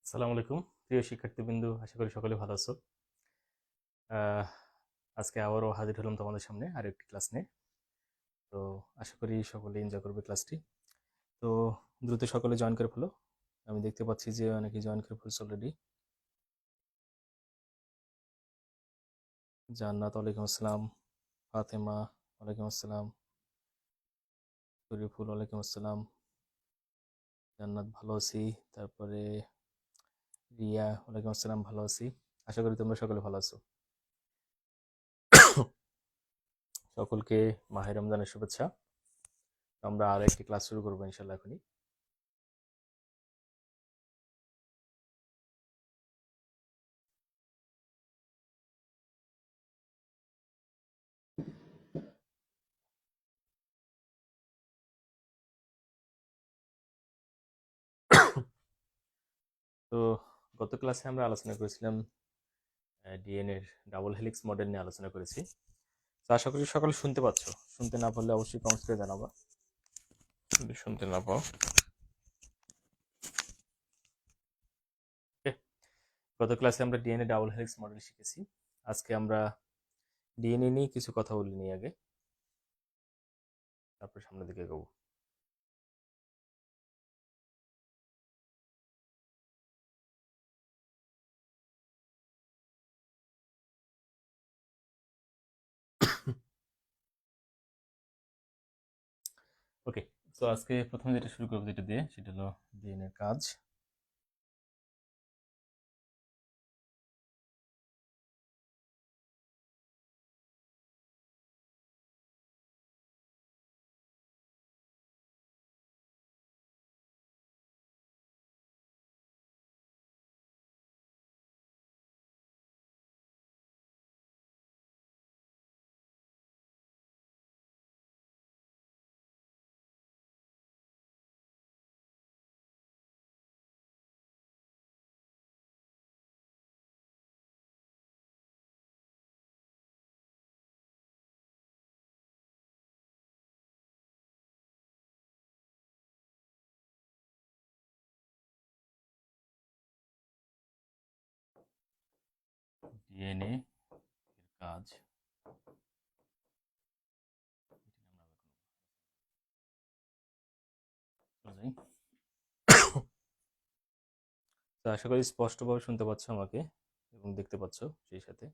আসসালামু আলাইকুম প্রিয় শিক্ষার্থীবৃন্দু, আশা করি সকলে ভালো আছো। আহ, আজকে আবারও হাজির হলাম তোমাদের সামনে আর একটি ক্লাস নিয়ে। তো আশা করি সকলে এনজয় করবে ক্লাসটি। তো দ্রুত সকলে জয়েন করে ফেলো। আমি দেখতে পাচ্ছি যে অনেকে জয়েন করে ফেলছে অলরেডি। জান্নাত ওয়ালাইকুম আসসালাম, ফাতেমা ওয়ালাইকুম আসসালাম, শরীফুল ওয়ালাইকুম আসসালাম, জান্নাত ভালো আছি। তারপরে রিয়া ওয়ালাইকুম আসসালাম, ভালো আছি। আশা করি তোমরা সকলে ভালো আছো। সকলকে মাহে রমজানের শুভেচ্ছা। আমরা আরো একটি ক্লাস শুরু করবো ইনশাল্লাহ এখনই। তো গত ক্লাসে আমরা আলোচনা করেছিলাম ডিএনএ এর ডাবল হেলিক্স মডেল নিয়ে আলোচনা করেছি। তো আশা করি সকলে শুনতে পাচ্ছ। শুনতে না পারলে অবশ্যই কমেন্টস করে জানাবা যদি শুনতে না পাও। Okay? গত ক্লাসে আমরা ডিএনএ ডাবল হেলিক্স মডেল শিখেছি। আজকে আমরা ডিএনএ নিয়ে কিছু কথা বলে নিই আগে, তারপর সামনের দিকে এগোবো। ওকে, তো আজকে প্রথমে যেটা শুরু করবো যেটা দিয়ে, সেটা হলো ডিএনএ এর কাজ। ডিএনএ এর কাজ চলে যাই। তো আশা করি স্পষ্টভাবে শুনতে পাচ্ছ আমাকে এবং দেখতে পাচ্ছ সেই সাথে।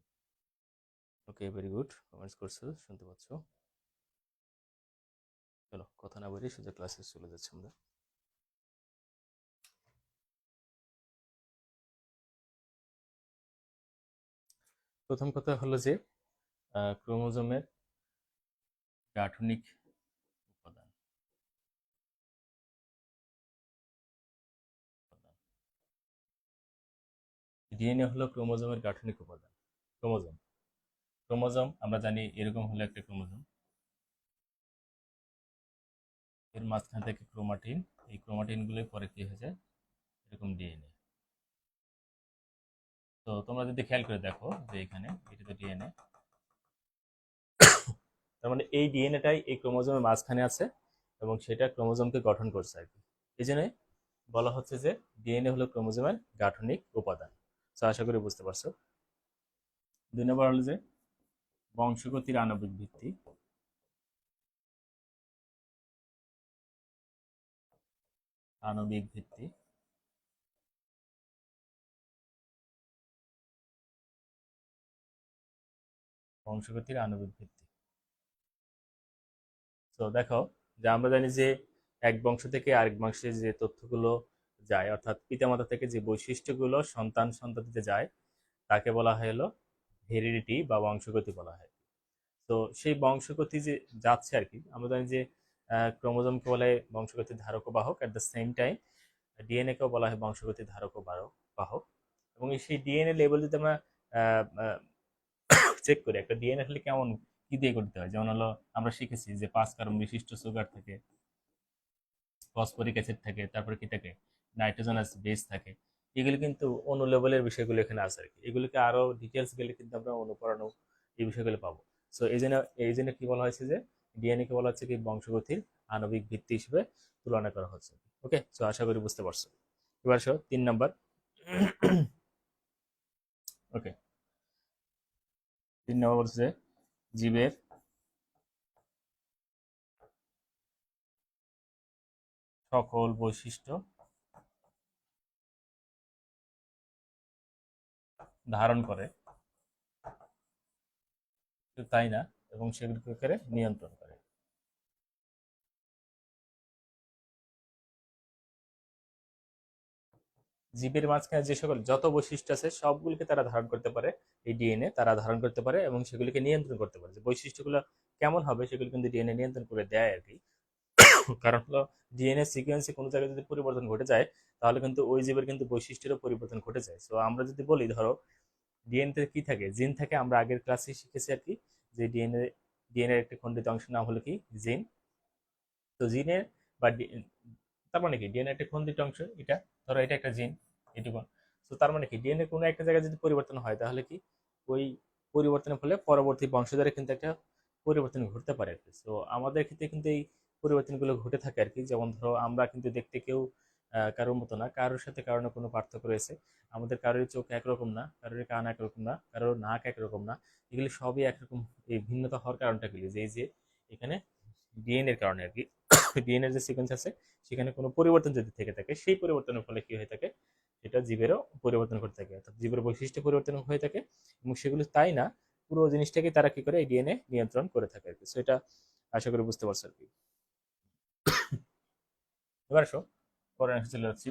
ওকে, ভেরি গুড, কমেন্টস করছো, শুনতে পাচ্ছ। চলো কথা না বলি, সোজা ক্লাসে চলে যাচ্ছি আমরা। প্রথম কথা হলো যে ক্রোমোজোমের গাঠনিক উপাদান। ডিএনএ হলো ক্রোমোজোমের গাঠনিক উপাদান। ক্রোমোজোম ক্রোমোজোম আমরা জানি এরকম হলো একটা ক্রোমোজোম, এর মাঝখান থেকে ক্রোমাটিন, এই ক্রোমাটিন গুলো পরে কি হয়ে যায়, এরকম ডিএনএ। তো তোমরা যদি খেয়াল করে দেখো যে এখানে এটা তো ডিএনএ, তার মানে এই ডিএনএটাই এই ক্রোমোজোমের মাঝখানে আছে এবং সেটা ক্রোমোজোমকে গঠন করছে আর কি। এই জন্য বলা হচ্ছে যে ডিএনএ হলো ক্রোমোজোমের গাঠনিক উপাদান। তো আশা করি বুঝতে পারছো। 2 নম্বর হলো যে বংশগতির আণবিক ভিত্তি। আণবিক ভিত্তি বংশগতির আণবিক ভিত্তি। তো দেখো যে আমরা জানি যে এক বংশ থেকে আরেক বংশে যে তথ্যগুলো যায়, অর্থাৎ পিতামাতা থেকে যে বৈশিষ্ট্যগুলো সন্তান সন্ততিতে যায়, তাকে বলা হয় হলো হেরিডিটি বা বংশগতি বলা হয়। তো সেই বংশগতি যে যাচ্ছে আর কি, আমরা জানি যে ক্রোমোজোমকে বলা হয় বংশগতির ধারক ও বাহক। At the same time DNA কেও বলা হয় বংশগতির ধারক ও বাহক। এবং সেই ডিএনএ লেভেল যদি আমরা চেক করি, একটা ডিএনএ আসলে কেমন, কি দিয়ে গঠিত হয়, যেমন হলো আমরা শিখেছি যে 5 কার্বন বিশিষ্ট সুগার থাকে, ফসফরিক অ্যাসিড থাকে, তারপরে কি থাকে, নাইট্রোজেনাস বেস থাকে। এগুলো কিন্তু অণু লেভেলের বিষয়গুলো এখানে আছে আর কি। এগুলোকে আরো ডিটেলস গেলে কিন্তু আমরা অনুপরমাণু এই বিষয়গুলো পাবো। সো এই জন্য কি বলা হয়েছে যে ডিএনএ কে বলা হচ্ছে কি বংশগতির আণবিক ভিত্তি হিসেবে তুলনা করা হচ্ছে। ওকে, সো আশা করি বুঝতে পারছো। এবার আসো 3 নাম্বার। ওকে, 3 নম্বর বলছে জীবের সকল বৈশিষ্ট্য ধারণ করে, শুধু তাই না, এবং সেগুলিকে করে নিয়ন্ত্রণ করে। জীবের মাঝখানে যে সকল যত বৈশিষ্ট্য আছে সবগুলিকে তারা ধারণ করতে পারে, এই ডিএনএ তারা ধারণ করতে পারে এবং সেগুলিকে নিয়ন্ত্রণ করতে পারে। যে বৈশিষ্ট্যগুলো কেমন হবে সেগুলো কিন্তু ডিএনএ নিয়ন্ত্রণ করে দেয় আর কি। কারণ হলো ডিএনএ সিকোয়েন্সে কোনো জায়গায় যদি পরিবর্তন ঘটে যায় তাহলে কিন্তু ওই জীবের কিন্তু বৈশিষ্ট্যেরও পরিবর্তন ঘটে যায়। সো আমরা যদি বলি ধরো ডিএনএ কি থাকে, জিন থাকে, আমরা আগের ক্লাসে শিখেছি আর কি যে ডিএনএর একটি খণ্ডিত অংশের নাম হলো কি জিন। তো জিনের বা তার মানে কি ডিএনএ একটা খণ্ডিত অংশ, এটা ধরো এটা একটা জিন, এটুকু। তো তার মানে কি ডিএনএ কোনো একটা জায়গায় যদি পরিবর্তন হয় তাহলে কি ওই পরিবর্তনের ফলে পরবর্তী বংশধরে কিন্তু একটা পরিবর্তন ঘটতে পারে আর কি। তো আমাদের ক্ষেত্রে কিন্তু এই পরিবর্তনগুলো ঘটে থাকে আর কি। যেমন ধরো আমরা কিন্তু দেখতে কেউ কারোর মতো না, কারোর সাথে কারোর না কোনো পার্থক্য রয়েছে। আমাদের কারোর চোখ একরকম না, কারোর কান একরকম না, কারোর নাক একরকম না, এগুলি সবই একরকম। এই ভিন্নতা হওয়ার কারণটা কি, যে এই যে এখানে ডিএনএ এর কারণে আর কি। ডিএনএ যে সিকোয়েন্স আছে সেখানে কোনো পরিবর্তন যদি থেকে থাকে সেই পরিবর্তনের ফলে কি হয়ে থাকে, সেটা জীবেরও পরিবর্তন করতে থাকে, অর্থাৎ জীবের বৈশিষ্ট্য পরিবর্তন হয়ে থাকে। এবং সেগুলো তাই না, পুরো জিনিসটাকে তারা কি করে, এই ডিএনএ নিয়ন্ত্রণ করে থাকে আর কি। সো এটা আশা করি বুঝতে পারছো আর কি। এবার আসো পরের অংশে চলে যাচ্ছি।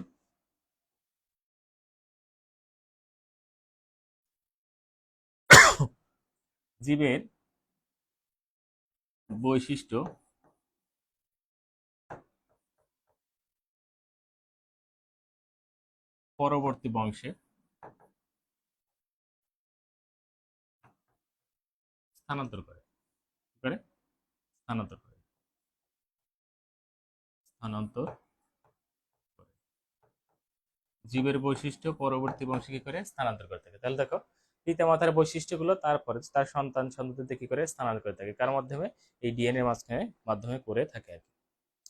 জীবের বৈশিষ্ট্য পরবর্তী বংশে স্থানান্তর করে, কি করে, স্থানান্তর করে, স্থানান্তর করে। জীবের বৈশিষ্ট্য পরবর্তী বংশে কি করে, স্থানান্তর করে থাকে। তাহলে দেখো পিতামাতার বৈশিষ্ট্যগুলো তারপরে তার সন্তান সন্ততিতে কি করে স্থানান্তর করে থাকে, কার মাধ্যমে, এই ডিএনএ মাঝখানে মাধ্যমে করে থাকে আর কি।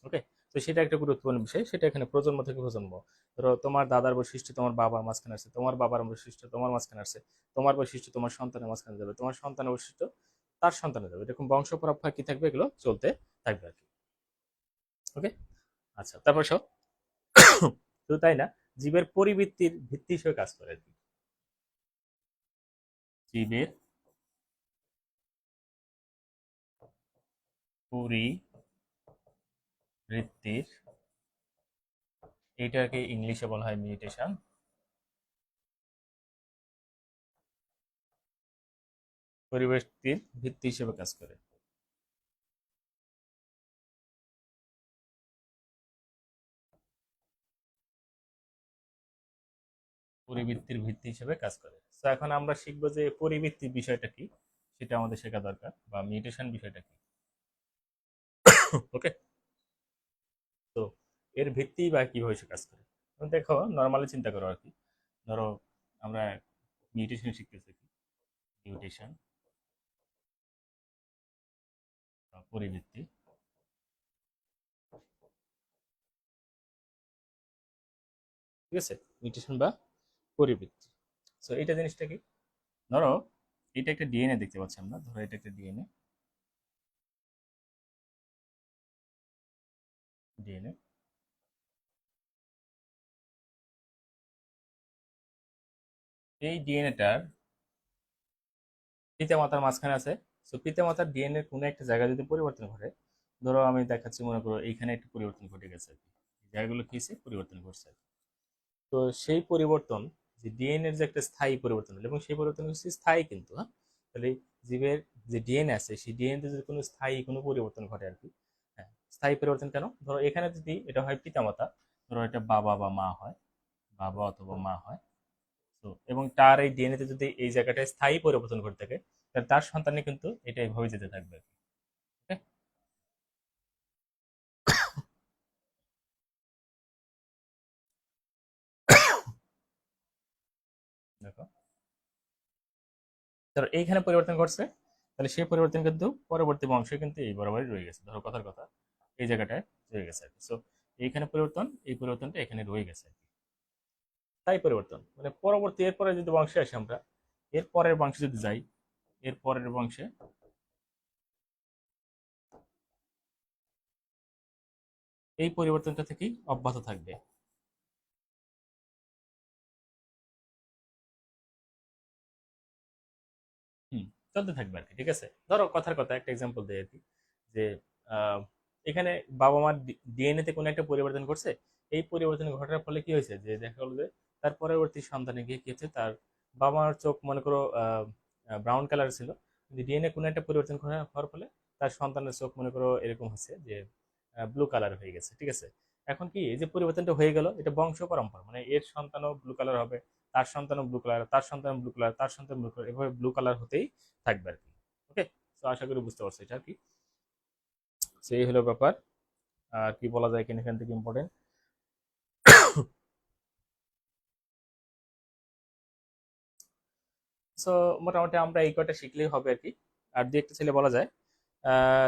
ওকে, তো সেটা একটা গুরুত্বপূর্ণ বিষয়, সেটা এখানে প্রজন্ম থেকে প্রজন্ম। ধরো তোমার দাদার বৈশিষ্ট্য তোমার বাবার মাঝখানে আসছে, তোমার বাবার বৈশিষ্ট্য তোমার মাঝখানে আসছে, তোমার বৈশিষ্ট্য তোমার সন্তানের মাঝখানে যাবে, তোমার সন্তানের বৈশিষ্ট্য তার সন্তানে যাবে, এরকম বংশ পরম্পরা কি থাকবে, এগুলো চলতে থাকবে আর কি। ওকে, আচ্ছা, তারপর সব শুধু তাই না, জীবের পরিবৃত্তির ভিত্তি হিসেবে কাজ করে আর কি। জীবের পরিবৃত্তির, এটাকে ইংলিশে বলা হয় মিউটেশন, পরিবৃত্তির ভিত্তি হিসেবে কাজ করে। পরিবৃত্তির ভিত্তি হিসেবে কাজ করে। তো এখন আমরা শিখবো যে পরিবৃত্তির বিষয়টা কি, সেটা আমাদের শেখা দরকার, বা মিউটেশন বিষয়টা কি। ওকে, তো এর ভিত্তি বা কিভাবে সে কাজ করে। দেখো নর্মালি চিন্তা করো আর কি, ধরো আমরা মিউটেশন শিখতেছি কি, মিউটেশন পরিবৃত্তি, ঠিক আছে, মিউটেশন বা পরিবৃত্তি। সো এটা জিনিসটা কি, ধরো এটা একটা ডিএনএ দেখতে পাচ্ছি আমরা, ধরো এটা একটা ডিএনএ, ডিএনএ এই ডিএনএটার পিতা মাতার মাঝখানে আছে। সো পিতা মাতার ডিএনএ কোনো একটা জায়গায় যদি পরিবর্তন ঘটে, ধরো আমি দেখাচ্ছি, মনে করো এইখানে একটা পরিবর্তন ঘটে গেছে আর কি, জায়গাগুলো কি হয়েছে, পরিবর্তন ঘটছে আর কি। তো সেই পরিবর্তন, যে ডিএনএ এর যে একটা স্থায়ী পরিবর্তন হলো, এবং সেই পরিবর্তন হচ্ছে স্থায়ী কিন্তু, হ্যাঁ, তাহলে জীবের যে ডিএনএ আছে সেই ডিএনএ যদি কোনো স্থায়ী কোনো পরিবর্তন ঘটে আর কি। হ্যাঁ, স্থায়ী পরিবর্তন কেন, ধরো এখানে যদি এটা হয় পিতামাতা, ধরো এটা বাবা বা মা হয়, বাবা অথবা মা হয়। তো এবং তার এই ডিএনএ তে যদি এই জায়গাটায় স্থায়ী পরিবর্তন ঘটে থাকে, তাহলে তার সন্তানে কিন্তু এটা এভাবে যেতে থাকবে। ওকে, দেখো ধরো এইখানে পরিবর্তন ঘটছে, তাহলে সেই পরিবর্তন কিন্তু পরবর্তী বংশে কিন্তু এই বরাবরই রয়ে গেছে, ধরো কথার কথা এই জায়গাটায় রয়ে গেছে আর কি। সো এইখানে পরিবর্তন, এই পরিবর্তনটা এখানে রয়ে গেছে আর কি। তাই পরিবর্তন, মানে পরবর্তী এরপরে যদি বংশে আসি আমরা, এর পরের বংশে যদি যাই, এর পরের বংশে এই পরিবর্তনটা থেকেই অব্যাহত থাকবে। হুম, চলতে থাকবে আর কি। ঠিক আছে, ধরো কথার কথা একটা এক্সাম্পল দিই আর কি, যে আহ, এখানে বাবা মার ডিএনএ তে কোনো একটা পরিবর্তন করছে। এই পরিবর্তন ঘটার ফলে কি হয়েছে, যে দেখা গেলো যে তার পরবর্তী সন্তানে গিয়ে কি হচ্ছে, তার বাবা মার চোখ মনে করো ব্রাউন কালার ছিল, কিন্তু ডিএনএ কোনো একটা পরিবর্তন হওয়ার ফলে তার সন্তানের চোখ মনে করো এরকম হচ্ছে যে ব্লু কালার হয়ে গেছে। ঠিক আছে, এখন কি এই যে পরিবর্তনটা হয়ে গেল, এটা বংশ পরম্পরা, মানে এর সন্তানও ব্লু কালার হবে, তার সন্তানও ব্লু কালার, তার সন্তান ব্লু কালার, তার সন্তান ব্লু কালার, এভাবে ব্লু কালার হতেই থাকবে আর কি। ওকে, তো আশা করি বুঝতে পারছো এটা আর কি। সেই হলো ব্যাপার। আর কি বলা যায় কিনা এখান থেকে ইম্পর্টেন্ট। সো মোটামুটি আমরা এই কয়টা শিখলেই হবে আর কি। আর দু একটা ছেলে বলা যায়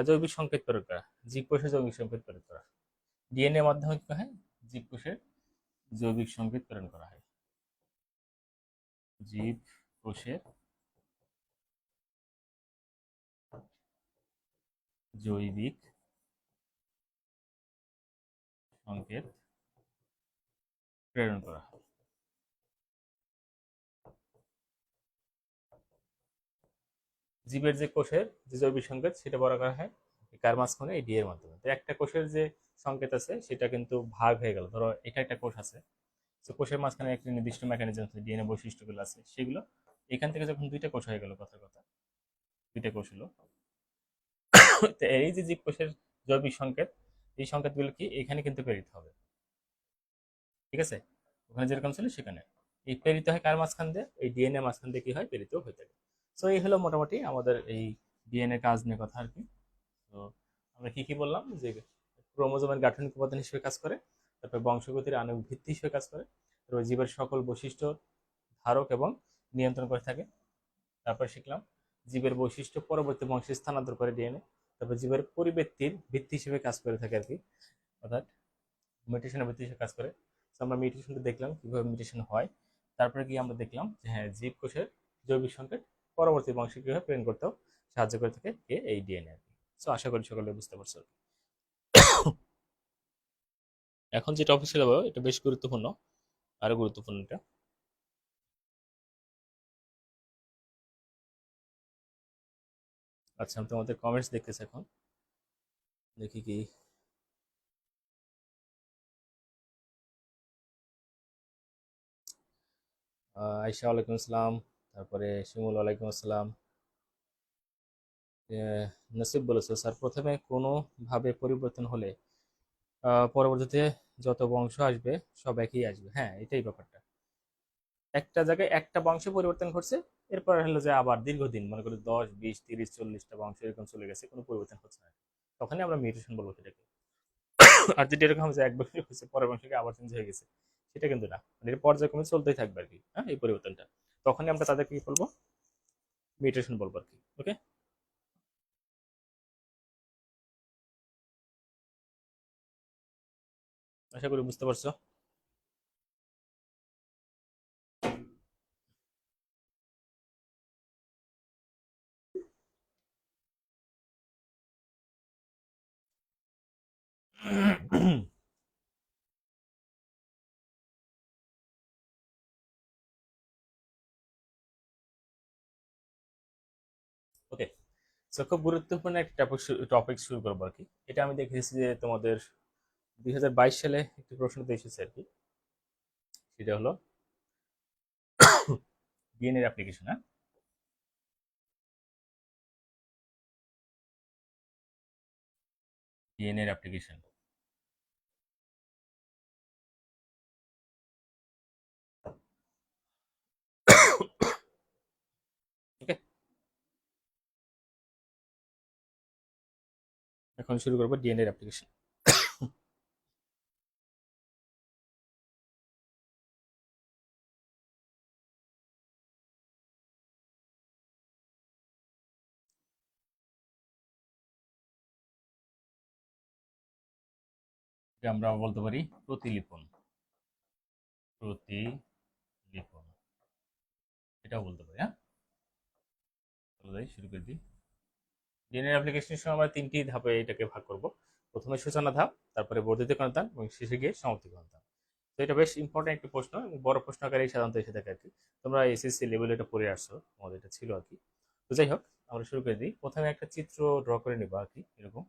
জৈবিক সংকেত প্রয়োগ করা, জীবকোষে জৈবিক সংকেত প্রয়োগ করা, ডিএনএ মাধ্যমে কি হয়, জীবকোষের জৈবিক সংকেত প্রেরণ করা হয়। জীবকোষের জৈবিক সংকেত প্রেরণ করা হয়। জীবের যে কোষের যে জৈবিক সংকেত সেটা বড় করা হয় কার মাঝখানে, এই ডি এর মাধ্যমে। তো একটা কোষের যে সংকেত আছে সেটা কিন্তু ভাগ হয়ে গেল, ধরো এটা একটা কোষ আছে, তো কোষের মাঝখানে একটা নির্দিষ্ট মেকানিজম আছে, ডিএনএ বৈশিষ্ট্যগুলো আছে সেগুলো, এখান থেকে যখন দুইটা কোষ হয়ে গেল, কথার কথা দুইটা কোষ হলো, তো এই যে জীব কোষের জৈবিক সংকেত, এই সংকেতগুলো কি এখানে কিন্তু প্রেরিত হবে। ঠিক আছে, ওখানে যেরকম ছিল সেখানে এই প্রেরিত হয় কার মাঝখান দিয়ে, এই ডিএনএ মাঝখান দিয়ে কি হয়, প্রেরিত হয়ে থাকে। তো এই হলো মোটামুটি আমাদের এই ডিএনএ কাজ নিয়ে কথা আর কি। তো আমরা কি কি বললাম, যে ক্রোমোজোমের গাঠনিক উপাদান হিসেবে কাজ করে, তারপর বংশগতির আণবিক ভিত্তি হিসেবে কাজ করে, তারপর জীবের সকল বৈশিষ্ট্য ধারক এবং নিয়ন্ত্রণ করে থাকে। তারপর শিখলাম জীবের বৈশিষ্ট্য পরবর্তী বংশে স্থানান্তর করে ডিএনএ, তারপর জীবের পরিবৃত্তির ভিত্তি হিসেবে কাজ করে থাকে আর কি, অর্থাৎ মিউটেশনের ভিত্তি হিসেবে কাজ করে। তো আমরা মিউটেশনটা দেখলাম কিভাবে মিউটেশন হয়। তারপরে কি আমরা দেখলাম যে হ্যাঁ, জীবকোষের জৈবিক সংকেত পরবর্তী বংশে কিভাবে প্রেরণ করতেও সাহায্য করে থাকে কে, এই ডিএনএ আর কি। সো আশা করি সকলে বুঝতে পারছো। এখন যে টপিক ছিল এটা বেশ গুরুত্বপূর্ণ, আরো গুরুত্বপূর্ণ এটা। আচ্ছা, আমি তোমাদের কমেন্টস দেখতেছি এখন, দেখি কি। আয়শা ওয়ালাইকুম আসসালাম, তারপরে শিমুল ওয়ালাইকুম আসসালাম। নসিব বলেছে, স্যার প্রথমে কোনো ভাবে পরিবর্তন হলে পরবর্তীতে যত বংশ আসবে সব একই আসবে। হ্যাঁ, এটাই ব্যাপারটা। একটা জায়গায় একটা বংশ পরিবর্তন ঘটছে, এরপর হলো যে আবার দীর্ঘদিন মনে করি 10, 20, 30, 40টা বংশ এরকম চলে গেছে, কোনো পরিবর্তন হচ্ছে না, তখনই আমরা মিউটেশন বলবো সেটাকে। আর যদি এরকম যে এক বছর হচ্ছে পরের বংশকে আবার চেঞ্জ হয়ে গেছে, সেটা কিন্তু না, মানে এটা পর্যায়ক্রমে চলতেই থাকবে আর কি। হ্যাঁ, এই পরিবর্তনটা তখনই আমরা তাদেরকে কি বলবো, মিউটেশন বলবো আর কি। ওকে, আশা করি বুঝতে পারছো। ওকে, তো খুব গুরুত্বপূর্ণ একটা টপিক শুরু করবো আর কি। এটা আমি দেখেছি যে তোমাদের 2022 সালে একটি প্রশ্নতে এসেছে আর কি, সেটা হলো ডিএনএ এর অ্যাপ্লিকেশন। হ্যাঁ, ডিএনএ এর অ্যাপ্লিকেশন। ওকে, এখন শুরু করবো ডিএনএ এর অ্যাপ্লিকেশন। আমরা বলতে পারি প্রতিলিপন। প্রতিলিপন বিপন্ন, এটাও বলতে পারি। হ্যাঁ, চলো যাই, শুরু করে দিই। ডিএনএ অ্যাপ্লিকেশনের সময় আমরা তিনটি ধাপে এটাকে ভাগ করব। প্রথমে সূচনা ধাপ, তারপরে বর্ধিতকরণ ধাপ এবং শেষে গিয়ে সমাপ্তিকরণ ধাপ। তো এটা বেশ ইম্পর্টেন্ট একটি প্রশ্ন এবং বড় প্রশ্ন আকারেই সাধারণত এসে থাকে আর কি। তোমরা এসএসসি লেভেলে এটা পড়ে আসছো, আমাদের এটা ছিল আর কি। তো যাই হোক, আমরা শুরু করে দিই। প্রথমে একটা চিত্র ড্র করে নিবা আর কি, এরকম।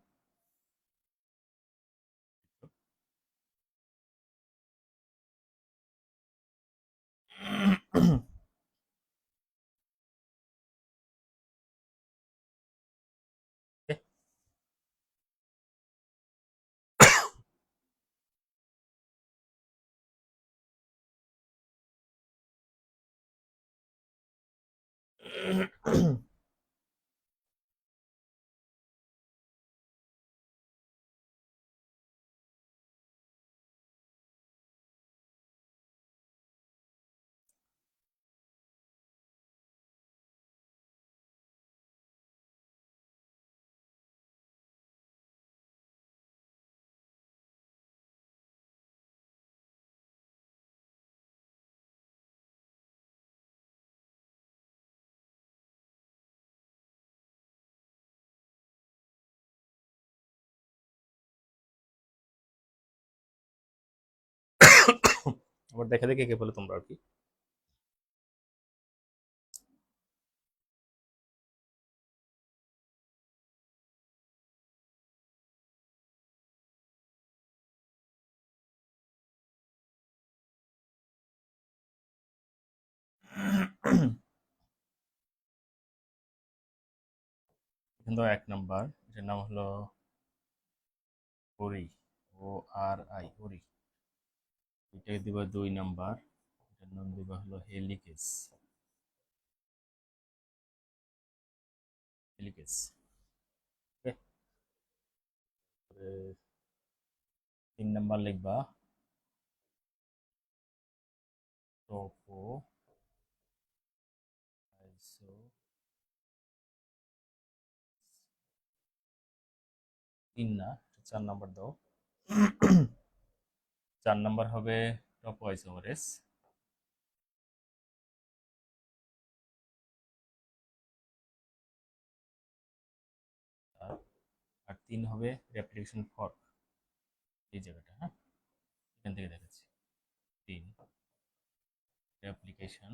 আবার দেখা দেখে কে বলে তোমরা আর কি। কিন্তু 1 নম্বর, এটার নাম হলো ওরি, ORI, ওরি। এটাকে দিবা 2 নম্বর, এটার নাম দিবা হলো হেলিকেস, হেলিকেস। 3 নম্বর লিখবা টোপো আইসো, 3 না, 4 নম্বর দাও। 4 নম্বর হবে টোপো আইসোমারেস। আর আর 3 হবে রেপ্লিকেশন ফর্ক, এই জায়গাটা। হ্যাঁ, এখান থেকে দেখাচ্ছি। 3 রেপ্লিকেশন,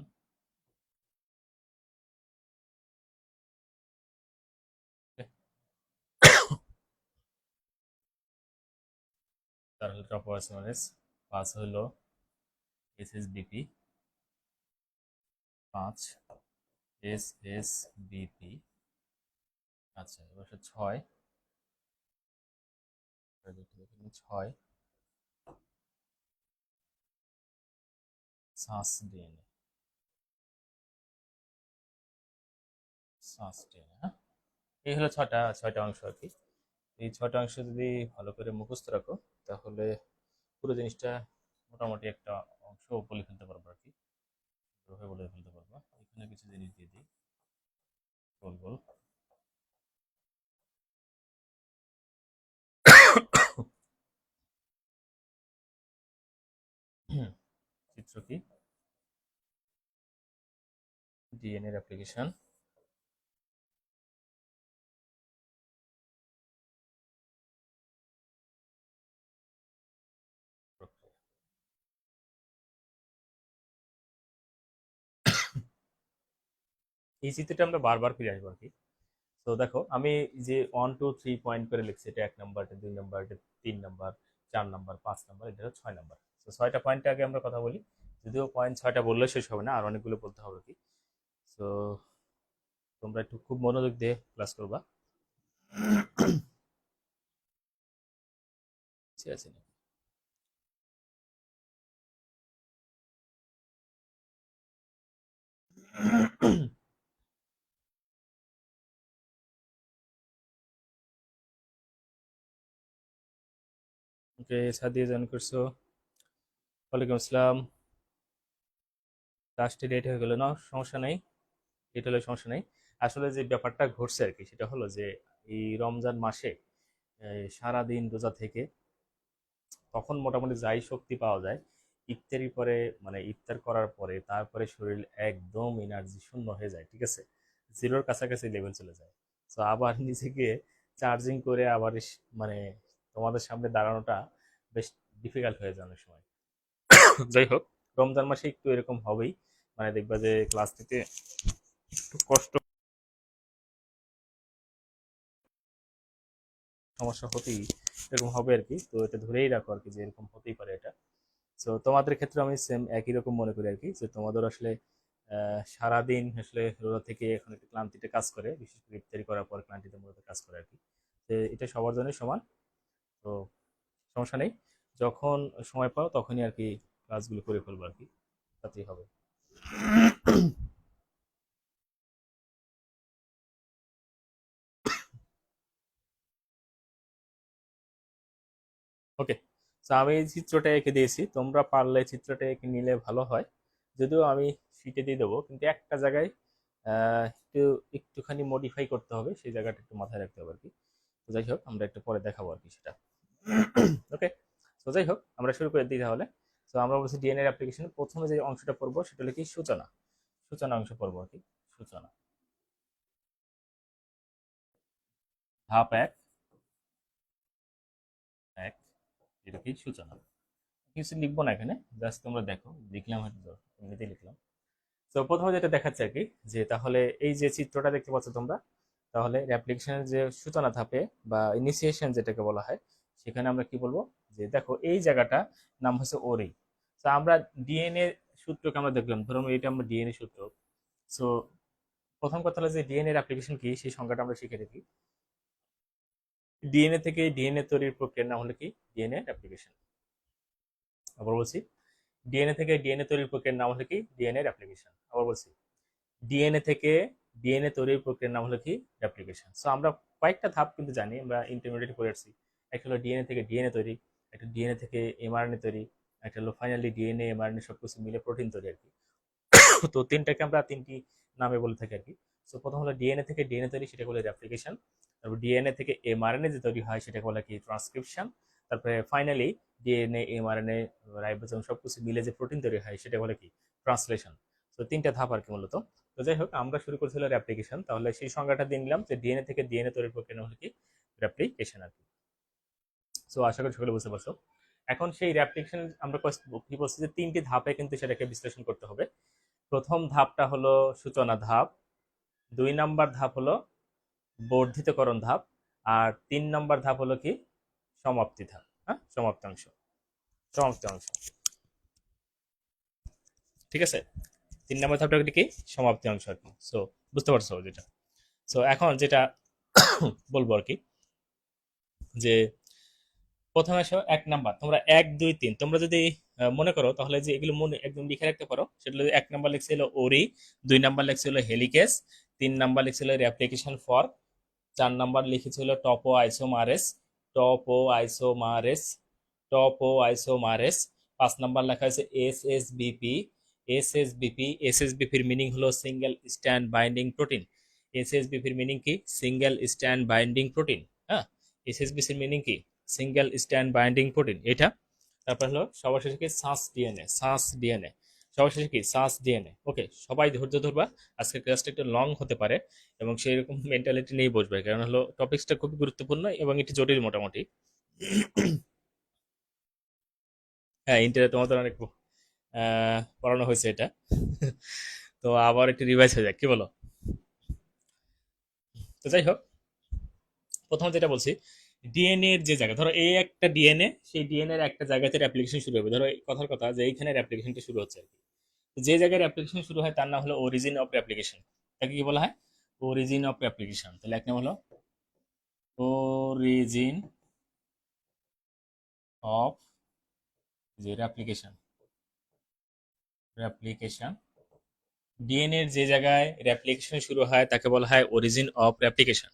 তার হলো টোপো আইসোমারেস। 5 হলো SSBP, 5 SSBP। আচ্ছা, এবার 6, 6 সাস ডিএনএ, সাস ডিএনএ। হ্যাঁ, এই হলো ছয়টা অংশ আর কি। এই 6টা অংশ যদি ভালো করে মুখস্থ রাখো, তাহলে পুরো জিনিসটা মোটামুটি একটা অংশ বলে ফেলতে পারবো আর কি, বলে ফেলতে পারবো। এখানে কিছু জিনিস দিয়ে দিই, গোল গোল। চিত্র কি, ডিএনএ অ্যাপ্লিকেশন। এই চিত্রটা আমরা বারবার ফিরে আসবো আর কি। তো দেখো, আমি যে 1 2 3 পয়েন্ট করে লিখছি, এটা 1 নম্বর, এটা 2 নম্বর, এটা 3 নম্বর, 4 নম্বর, 5 নম্বর, এটা 6 নম্বর। তো 6টা পয়েন্টে আগে আমরা কথা বলি। যদিও পয়েন্ট 6টা বললে শেষ হবে না, আর অনেকগুলো বলতে হবে কি। তো তোমরা একটু খুব মনোযোগ দিয়ে ক্লাস করবা। ঠিক আছে? ওকে, সাদিয়া জয়েন করছো, ওয়ালাইকুম আসসালাম। লাস্টে লেট হয়ে গেল না, সমস্যা নেই, লেট হলে সমস্যা নেই। আসলে যে ব্যাপারটা ঘটছে আর কি, সেটা হলো যে এই রমজান মাসে সারাদিন রোজা থেকে তখন মোটামুটি যাই শক্তি পাওয়া যায়, ইফতারি পরে মানে ইফতার করার পরে তারপরে শরীর একদম এনার্জি শূন্য হয়ে যায়, ঠিক আছে, জিরোর কাছাকাছি লেভেল চলে যায়। তো আবার নিজেকে চার্জিং করে আবার মানে তোমাদের সামনে দাঁড়ানোটা বেশ ডিফিকাল্ট হয়ে যায় অনেক সময়। যাই হোক, রমজান মাসে একটু এরকম হবেই, মানে দেখবা যে ক্লাস থেকে একটু কষ্ট সমস্যা হতেই এরকম হবে আর কি। তো এটা ধরেই রাখো আর কি যে এরকম হতেই পারে এটা। তো তোমাদের ক্ষেত্রে আমি সেম একই রকম মনে করি আর কি, যে তোমাদের আসলে সারাদিন আসলে রোজা থেকে এখন একটু ক্লান্তিতে কাজ করে, বিশেষ করে ইফতারি করার পর ক্লান্তিতে মূলত কাজ করে আর কি। তো এটা সবার জন্যই সমান। তো সমস্যা নেই, যখন সময় পাও তখনই আর কি কাজগুলো করে ফেলবো আর কি, তাতেই হবে। ওকে, তো আমি এই চিত্রটা এঁকে দিয়েছি, তোমরা পারলে চিত্রটা এঁকে নিলে ভালো হয়। যদিও আমি শিটে দিয়ে দেবো, কিন্তু একটা জায়গায় একটু একটুখানি মডিফাই করতে হবে, সেই জায়গাটা একটু মাথায় রাখতে হবে আর কি। তো যাই হোক, আমরা একটু পরে দেখাবো আর কি সেটা। ওকে, তো যাই হোক, আমরা শুরু করে দিই তাহলে। তো আমরা বলছি ডিএনএ অ্যাপ্লিকেশন প্রথমে যে অংশটা পড়বো সেটা হলো কি সূচনা। সূচনা অংশ পড়বো আর কি। সূচনা ধাপ এক। এক, এটা কি সূচনা। কিছু লিখবো না এখানে, জাস্ট তোমরা দেখো, লিখলাম হয়তো, এমনিতেই লিখলাম। তো প্রথমে যেটা দেখাচ্ছে আর কি, যে তাহলে এই যে চিত্রটা দেখতে পাচ্ছ তোমরা, তাহলে অ্যাপ্লিকেশনের যে সূচনা ধাপে বা ইনিশিয়েশন যেটাকে বলা হয়, সেখানে আমরা কি বলবো, যে দেখো এই জায়গাটা নাম হচ্ছে ওরি। তো আমরা ডিএনএ সূত্রকে আমরা দেখলাম, ধরুন এটা আমরা ডিএনএ সূত্র। সো প্রথম কথা হলো যে ডিএনএ এর অ্যাপ্লিকেশন কি, সেই সংজ্ঞাটা আমরা শিখে দেখি। ডিএনএ থেকে ডিএনএ তৈরির প্রক্রিয়ার নাম হলো কি ডিএনএ অ্যাপ্লিকেশন। আবার বলছি, ডিএনএ থেকে ডিএনএ তৈরির প্রক্রিয়ার নাম হলো কি ডিএনএ অ্যাপ্লিকেশন। আবার বলছি, ডিএনএ থেকে ডিএনএ তৈরির প্রক্রিয়ার নাম হলো কি রেপ্লিকেশন। সো আমরা কয়েকটা ধাপ কিন্তু জানি, আমরা ইন্টারমিডিয়েট করে আসছি। একটা হলো ডিএনএ থেকে ডিএনএ তৈরি, একটা ডিএনএ থেকে এমআরএনএ তৈরি, একটা হলো ফাইনালি ডিএনএ এমআরএনএ সবকিছু মিলে প্রোটিন তৈরি আর কি। তো তিনটাকে আমরা তিনটি নামে বলে থাকি আর কি। সো প্রথম হলো ডিএনএ থেকে ডিএনএ তৈরি, সেটা বলে রেপ্লিকেশন। তারপর ডিএনএ থেকে এমআরএনএ যে তৈরি হয় সেটাকে বলে কি ট্রান্সক্রিপশন। তারপরে ফাইনালি ডিএনএ এমআরএনএ রাইবোজোম সবকিছু মিলে যে প্রোটিন তৈরি হয় সেটা বলে কি ট্রান্সলেশন। তো তিনটা ধাপ আর কি মূলত। তো যাই হোক, আমরা শুরু করেছিল রেপ্লিকেশন, তাহলে সেই সংজ্ঞাটা দিয়ে নিলাম যে ডিএনএ থেকে ডিএনএ তৈরির প্রক্রিয়া হলো কি রেপ্লিকেশন আর কি। সো আশা করি সকলে বুঝতে পারছো। এখন সেই রেপ্লিকেশন আমরা কি বলছি যে তিনটি ধাপে কিন্তু সেটাকে বিশ্লেষণ করতে হবে। প্রথম ধাপটা হলো সূচনা ধাপ, 2 নাম্বার ধাপ হলো বর্ধিতকরণ ধাপ, আর 3 নাম্বার ধাপ হলো কি সমাপ্তি ধাপ। হ্যাঁ, সমাপ্তি অংশ। সমাপ্তি অংশ, ঠিক আছে। 3 নাম্বার ধাপটা কি সমাপ্তি অংশ আর কি। সো বুঝতে পারছো যেটা। সো এখন যেটা বলবো আর কি, যে প্রথমে আসো 1 নাম্বার, তোমরা 1 2 3 তোমরা যদি মনে করো, তাহলে যে এগুলো মনে একদম লিখে রাখতে পারো। সেটা হলো 1 নাম্বার লিখছিল ওরি, 2 নাম্বার লিখছিল হেলিকেস, 3 নাম্বার লিখছিল অ্যাপ্লিকেশন ফর, 4 নাম্বার লিখেছিল টপো আইসোমারেস, টপো আইসোমারেস, টপো আইসোমারেস। 5 নাম্বার লেখা হয়েছে S S BP, S S BP. S S বিপির মিনিং হলো সিঙ্গেল স্ট্যান্ড বাইন্ডিং প্রোটিন। এস এস বিপির মিনিং কি সিঙ্গেল স্ট্যান্ড বাইন্ডিং প্রোটিন। হ্যাঁ, এস এস বিপির মিনিং কি সিঙ্গেল স্ট্যান্ড বাইন্ডিং প্রোটিন এটা। তারপর হলো সবার শেষে কি সাস ডিএনএ, সাস ডিএনএ। সবার শেষে কি সাস ডিএনএ। ওকে, সবাই ধৈর্য ধরবা, আজকের ক্লাসটা একটু লং হতে পারে, এবং সেই রকম মেন্টালিটি নিয়ে বসবে, কারণ হলো টপিক্সটা খুবই গুরুত্বপূর্ণ এবং এটি জটিল মোটামুটি। হ্যাঁ, ইন্টারে তোমাদের অনেক পড়ানো হয়েছে এটা। তো আবার একটু রিভাইজ হয়ে যাক, কি বলো? তো যাই হোক, প্রথমে যেটা বলছি, ডিএনএ এর যে জায়গা, ধরো এই একটা ডিএনএ, সেই ডিএনএ এর একটা জায়গাতে অ্যাপ্লিকেশন শুরু হবে। ধরো এই কথার কথা যে এইখানে অ্যাপ্লিকেশনটা শুরু হচ্ছে আর কি। তো যে জায়গায় অ্যাপ্লিকেশন শুরু হয় তার নাম হলো অরিজিন অফ অ্যাপ্লিকেশন। তাকে কি বলা হয়? Origin of application. তাহলে এক নাম হলো অরিজিন অফ যে অ্যাপ্লিকেশন, অ্যাপ্লিকেশন। ডিএনএ এর যে জায়গায় রেপ্লিকেশন শুরু হয় তাকে বলা হয় অরিজিন অফ রেপ্লিকেশন।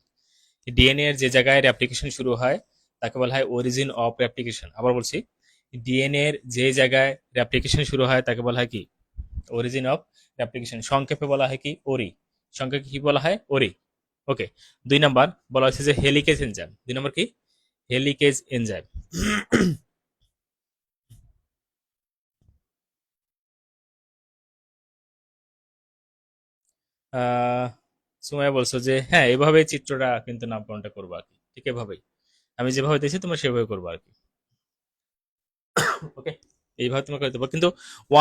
ডিএনএ এর যে জায়গায় রেপ্লিকেশন শুরু হয় তাকে বলা হয় অরিজিন অফ রেপ্লিকেশন। আবার বলছি, ডিএনএ এর যে জায়গায় রেপ্লিকেশন শুরু হয় তাকে বলা হয় কি অরিজিন অফ রেপ্লিকেশন। সংক্ষেপে বলা হয় কি ওরি। সংক্ষেপে কি বলা হয় ওরি। ওকে, 2 নাম্বার বলা হচ্ছে যে হেলিকেজ এনজাইম। 2 নাম্বার কি হেলিকেজ এনজাইম। আহ সুমাইয়া বলছো যে হ্যাঁ এভাবে চিত্রটা কিন্তু নামকরণটা করবো আর কি, ঠিক এভাবেই আমি যেভাবে দিয়েছি তোমরা সেভাবে করবো আর কি। ওকে, এইভাবে তোমাকে দেবো, কিন্তু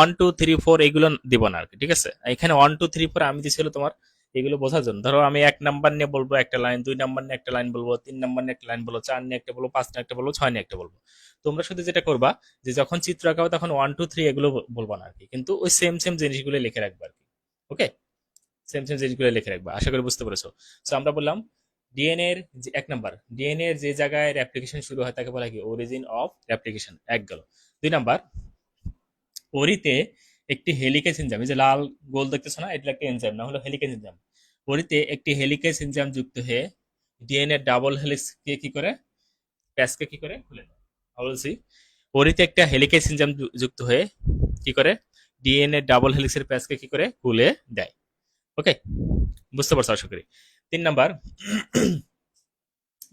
1 2 3 4 এগুলো দিব না আর কি, ঠিক আছে? এখানে 1 2 3 4 আমি দিছিল তোমার এগুলো বোঝার জন্য। ধরো আমি 1 নাম্বার নিয়ে বলবো একটা লাইন, 2 নাম্বার নিয়ে একটা লাইন বলবো, 3 নাম্বার নিয়ে একটা লাইন বলবো, 4 নিয়ে একটা বলবো, 5 নিয়ে একটা বলবো, 6 নিয়ে একটা বলবো। তোমরা শুধু যেটা করবা যে যখন চিত্র আঁকাবে তখন 1 2 3 এগুলো বলবা না আর কি, কিন্তু ওই সেম সেম জিনিসগুলো লিখে রাখবা আর কি। ওকে, সেম সেম জিনিসগুলো লিখে রাখবা, আশা করি বুঝতে পেরেছো। সো আমরা বললাম ডিএনএ এর যে 1 নাম্বার, ডিএনএ এর যে জায়গায় রেপ্লিকেশন শুরু হয় তাকে বলা হয় কি অরিজিন অফ রেপ্লিকেশন, এক গেল। 2 নাম্বার, ওরিতে একটি হেলিকেজ এনজাইম, এই যে লাল গোল দেখতেছো না, এটা একটা এনজাইম না হলো হেলিকেজ এনজাইম। ওরিতে একটি হেলিকেজ এনজাইম যুক্ত হয়ে ডিএনএ ডাবল হেলিক্স কে কি করে, প্যাসকে কি করে খুলে দেয়। বলছি ওরিতে একটা হেলিকেজ এনজাইম যুক্ত হয়ে কি করে ডিএনএ ডাবল হেলিক্সের প্যাসকে কি করে খুলে দেয়। ওকে, বুঝতে পারছো আশা করি। 3 নাম্বার,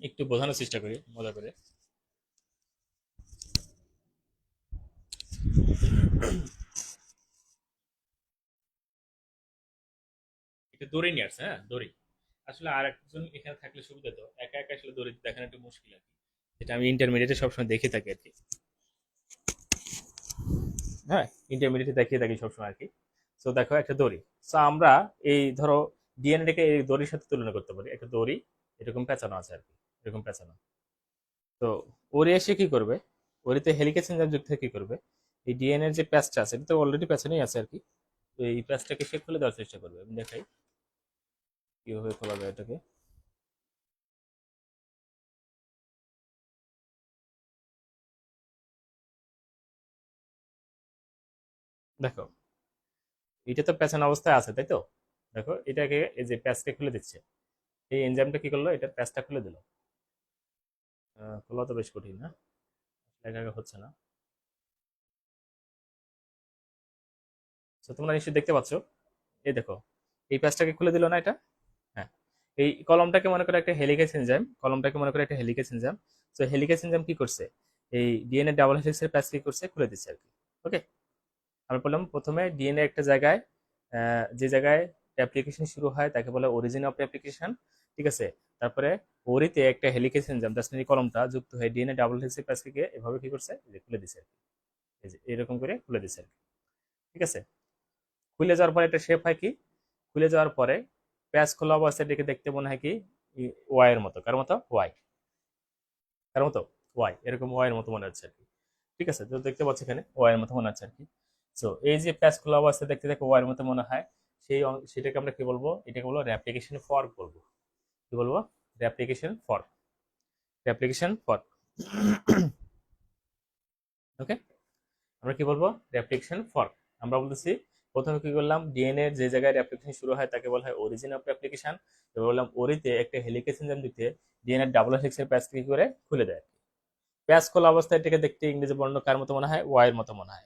একটু বোঝানোর চেষ্টা করি মজা করে। একটা দড়ি নিয়ে আসছে, হ্যাঁ দড়ি। আসলে আর একজন এখানে থাকলে সুবিধা, তো একা একা আসলে দড়ি দেখানো একটু মুশকিল আর কি, যেটা আমি ইন্টারমিডিয়েটে সবসময় দেখে থাকি আর কি। হ্যাঁ, ইন্টারমিডিয়েটে দেখিয়ে থাকি সবসময় আর কি। তো দেখো একটা দড়ি। তো আমরা এই ধরো ডিএনএটাকে এই দড়ির সাথে তুলনা করতে পারি, একটা দড়ি এরকম পেঁচানো আছে আর কি, এরকম পেঁচানো। তো ওরে এসে কি করবে, ওরিতে হেলিকেজ এনজাইম যুক্ত হয়ে কি করবে, এই ডিএনএর যে প্যাচটা আছে এটা তো অলরেডি প্যাচানোই আছে আর কি। তো এই প্যাচটাকে সে খুলে দেওয়ার চেষ্টা করবে। আমি দেখাই কিভাবে খোলা যায় এটাকে। দেখো এটা তো প্যাচানো অবস্থায় আছে তাই তো। দেখো এটাকে এই যে প্যাচকে খুলে দিচ্ছে, এই এনজাইমটা কি করলো, এটা প্যাচটা খুলে দিল। খোলা তো বেশ কঠিন না, একা একা হচ্ছে না। তো তোমরা নিশ্চয়ই দেখতে পাচ্ছ, এই দেখো এই প্যাচটাকে খুলে দিল না এটা। হ্যাঁ, এই কলমটাকে মনে করে একটা হেলিকেজ এনজাইম, কলমটাকে মনে করে একটা হেলিকেজ এনজাইম। তো হেলিকেজ এনজাইম কি করছে, এই ডিএনএ ডাবল হেলিক্সের প্যাচ কি করছে, খুলে দিচ্ছে আর কি। ওকে, আমরা বললাম প্রথমে ডিএনএ একটা জায়গায়, যে জায়গায় অ্যাপ্লিকেশন শুরু হয় তাকে বলে অরিজিন অফ অ্যাপ্লিকেশন, ঠিক আছে? তারপরে ওরিতে একটা হেলিকেজ এনজাইম দাসনিক কলমটা যুক্ত হয়ে ডিএনএ ডাবল হেলিক্সের প্যাচকে এভাবে কি করছে, যে খুলে দিছে আর কি। এই যে এরকম করে খুলে দিছে আর কি, ঠিক আছে? খুলে যাওয়ার পরে একটা শেপ হয় কি, খুলে যাওয়ার পরে প্যাচ খোলা অবস্থায় এটাকে দেখতে মনে হয় কি ওয়াই এর মতো, কার মতো, ওয়াই, কার মতো, ওয়াই, এরকম ওয়াই এর মতো মনে হচ্ছে আর কি। ঠিক আছে, তো দেখতে পাচ্ছি এখানে ওয়াই এর মতো মনে হচ্ছে আর কি। সো এই যে প্যাচ খোলা অবস্থায় দেখতে দেখতে ওয়াই এর মতো মনে হয়, সেটাকে আমরা কি বলবো, এটাকে বলবো রেপ্লিকেশন ফর্ক বলবো। কি বলবো, রেপ্লিকেশন ফর্ক, রেপ্লিকেশন ফর্ক। ওকে, আমরা কি বলবো, রেপ্লিকেশন ফর্ক। আমরা বলতেছি প্রথমে কি করলাম, ডিএনএ এর যে জায়গায় রেপ্লিকেশন শুরু হয় তাকে বলা হয় অরিজিন অফ রেপ্লিকেশন। এবার বললাম ওরিতে একটা হেলিকেজ এনজাইম দিতে ডিএনএ ডাবল হেলিক্সের প্যাচ কি করে খুলে দেয়। প্যাচ খোলা অবস্থায় এটাকে দেখতে ইংরেজি বর্ণ কার মতো মনে হয়, ওয়াই এর মতো মনে হয়।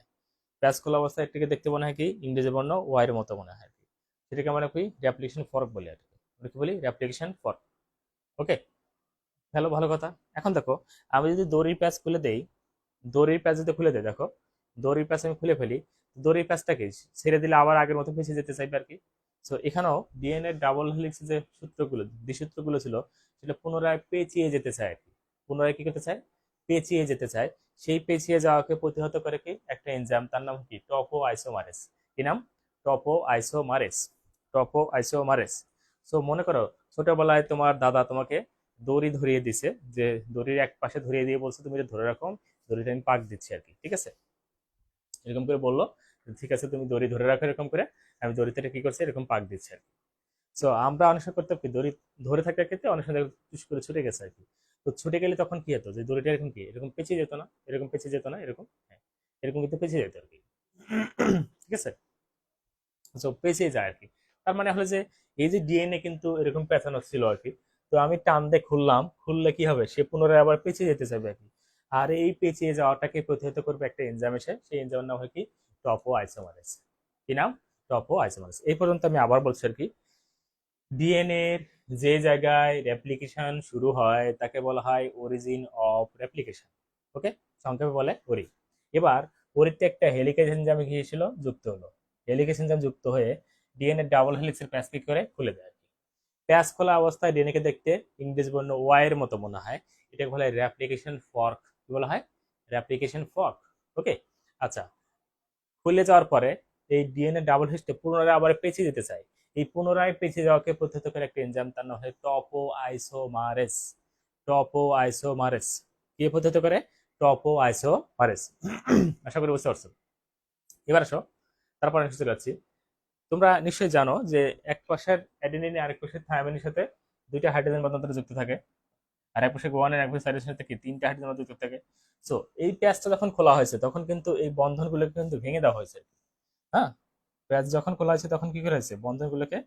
প্যাচ খোলা অবস্থায় এটাকে দেখতে মনে হয় কি ইংরেজি বর্ণ ওয়াই এর মতো মনে হয় আর কি। সেটাকে আমরা কি রেপ্লিকেশন ফর্ক বলি আর কি। আমরা কি বলি, রেপ্লিকেশন ফর্ক। ওকে, ভালো ভালো কথা। এখন দেখো আমি যদি দড়ির প্যাচ খুলে দেই, দড়ির প্যাচ যদি খুলে দেয়, দেখো দড়ির প্যাচ আমি খুলে ফেলি, দড়ির প্যাচটাকে ছেড়ে দিলে আবার আগের মতো পিছিয়ে যেতে চাইবে আর কি। সো এখানেও ডিএনএ ডাবল হেলিক্স যে সূত্রগুলো, দ্বিসূত্রগুলো ছিল, সেটা পুনরায় পেঁচিয়ে যেতে চায় আর কি। পুনরায় কি করতে চায়, পেঁচিয়ে যেতে চায়। সেই পেঁচিয়ে যাওয়াকে প্রতিহত করে কি একটা এনজাইম, তার নাম কি টপো আইসোমারেস। কি নাম, টপো আইসোমারেস, টপো আইসোমারেস। সো মনে করো ছোটবেলায় তোমার দাদা তোমাকে দড়ি ধরিয়ে দিছে, যে দড়ির এক পাশে ধরিয়ে দিয়ে বলছে তুমি এটা ধরে রাখো, দড়িটা আমি পাক দিচ্ছি আর কি, ঠিক আছে? এরকম করে বললো ঠিক আছে তুমি দড়ি ধরে রাখো এরকম করে, আমি দড়িতে কি করছি এরকম পাক দিচ্ছি আর কি। সো আমরা অনেক সময় করতে কি দড়ি ধরে থাকার ক্ষেত্রে অনেক সময় চুস করে ছুটে গেছে আর কি। তো ছুটে গেলে তখন কি হতো, যে দড়িটা এরকম কি এরকম পেঁচিয়ে যেত না, এরকম পেঁচিয়ে যেত না, এরকম, হ্যাঁ এরকম কিন্তু পেঁচিয়ে যেত আর কি। ঠিক আছে, সো পেঁচিয়ে যায় আর কি। তার মানে হলো যে এই যে ডিএনএ কিন্তু এরকম পেঁচানো ছিল আর কি। তো আমি টান দিয়ে খুললাম, খুললে কি হবে, সে পুনরায় আবার পেঁচিয়ে যেতে চাইবে আর কি। আর এই পেঁচিয়ে যাওয়াটাকে প্রতিহত করবে একটা এনজাইম এসে, সেই এনজাইমের নাম হয় কি টপো আইসোমারেস। কি নাম, টপো আইসোমারেস। এই পর্যন্ত আমি আবার বলছি আর কি, ডিএনএ এর যে জায়গায় রেপ্লিকেশন শুরু হয় তাকে বলা হয় অরিজিন অফ রেপ্লিকেশন। ওকে, সংক্ষেপে বলে ওরি। এবার ওরিতে একটা হেলিকেজ এনজাইম গিয়েছিল যুক্ত হলো, হেলিকেজ এনজাইম যুক্ত হয়ে ডিএনএ ডাবল হেলিক্সের প্যাচ কি করে খুলে দেয়। প্যাচ খোলা অবস্থায় ডিএনএ কে দেখতে ইংরেজি বর্ণ ওয়াই এর মতো মনে হয়, এটাকে বলা হয় রেপ্লিকেশন ফর্ক। কি বলা হয়? Replication fork. ওকে, আচ্ছা, খুলে যাওয়ার পরে এই ডিএনএ ডাবল হেলিক্সটা পুনরায় আবার পেঁচিয়ে দিতে চাই। এই পুনরায় পেঁচিয়ে যাওয়াকে প্রতিহত করে একটা এনজাইম, তার নাম হয় টপো আইসোমারেস। টপো আইসোমারেস কে প্রতিহত করে? টপো আইসোমারেস। আশা করি বুঝতে পারছো। এবার আসো, তারপর আমি চলে যাচ্ছি। তোমরা নিশ্চয়ই জানো যে এক পাশের অ্যাডেনিন আরেক পাশের থায়ামিনের সাথে দুইটা হাইড্রোজেন বন্ধন যুক্ত থাকে, আর এক পাশে গোয়ানের এক পাশে সাইডের সাথে কি তিনটা হাইড্রোজেন বন্ধন যুক্ত থাকে। সো এই প্যাচটা যখন খোলা হয়েছে তখন কিন্তু এই বন্ধনগুলোকে কিন্তু ভেঙে দেওয়া হয়েছে। হ্যাঁ, প্যাচ যখন খোলা হয়েছে তখন কি করা হয়েছে? বন্ধনগুলোকে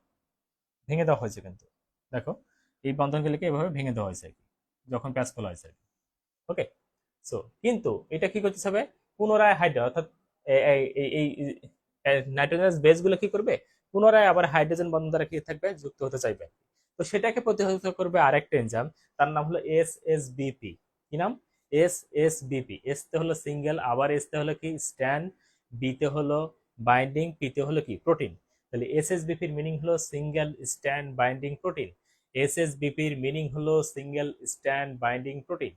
ভেঙে দেওয়া হয়েছে। কিন্তু দেখো, এই বন্ধনগুলোকে এভাবে ভেঙে দেওয়া হয়েছে আর কি, যখন প্যাচ খোলা হয়েছে। ওকে, সো কিন্তু এটা কি করতে হবে? পুনরায় হাইড্রো অর্থাৎ এই নাইট্রোজেনাস বেস গুলো কি করবে? পুনরায় আবার হাইড্রোজেন বন্ধন দ্বারা কি থাকবে? যুক্ত হতে চাইবে। তো সেটাকে প্রতিহত করবে আরেকটা এনজাইম, তার নাম হলো এসএসবিপি। কি নাম? এসএসবিপি। এস তে হলো সিঙ্গেল, আবার এস তে হলো কি স্ট্যান্ড, বি তে হলো বাইন্ডিং, পি তে হলো কি প্রোটিন। তাহলে এসএসবিপির মিনিং হলো সিঙ্গেল স্ট্যান্ড বাইন্ডিং প্রোটিন। এসএসবিপির মিনিং হলো সিঙ্গেল স্ট্যান্ড বাইন্ডিং প্রোটিন।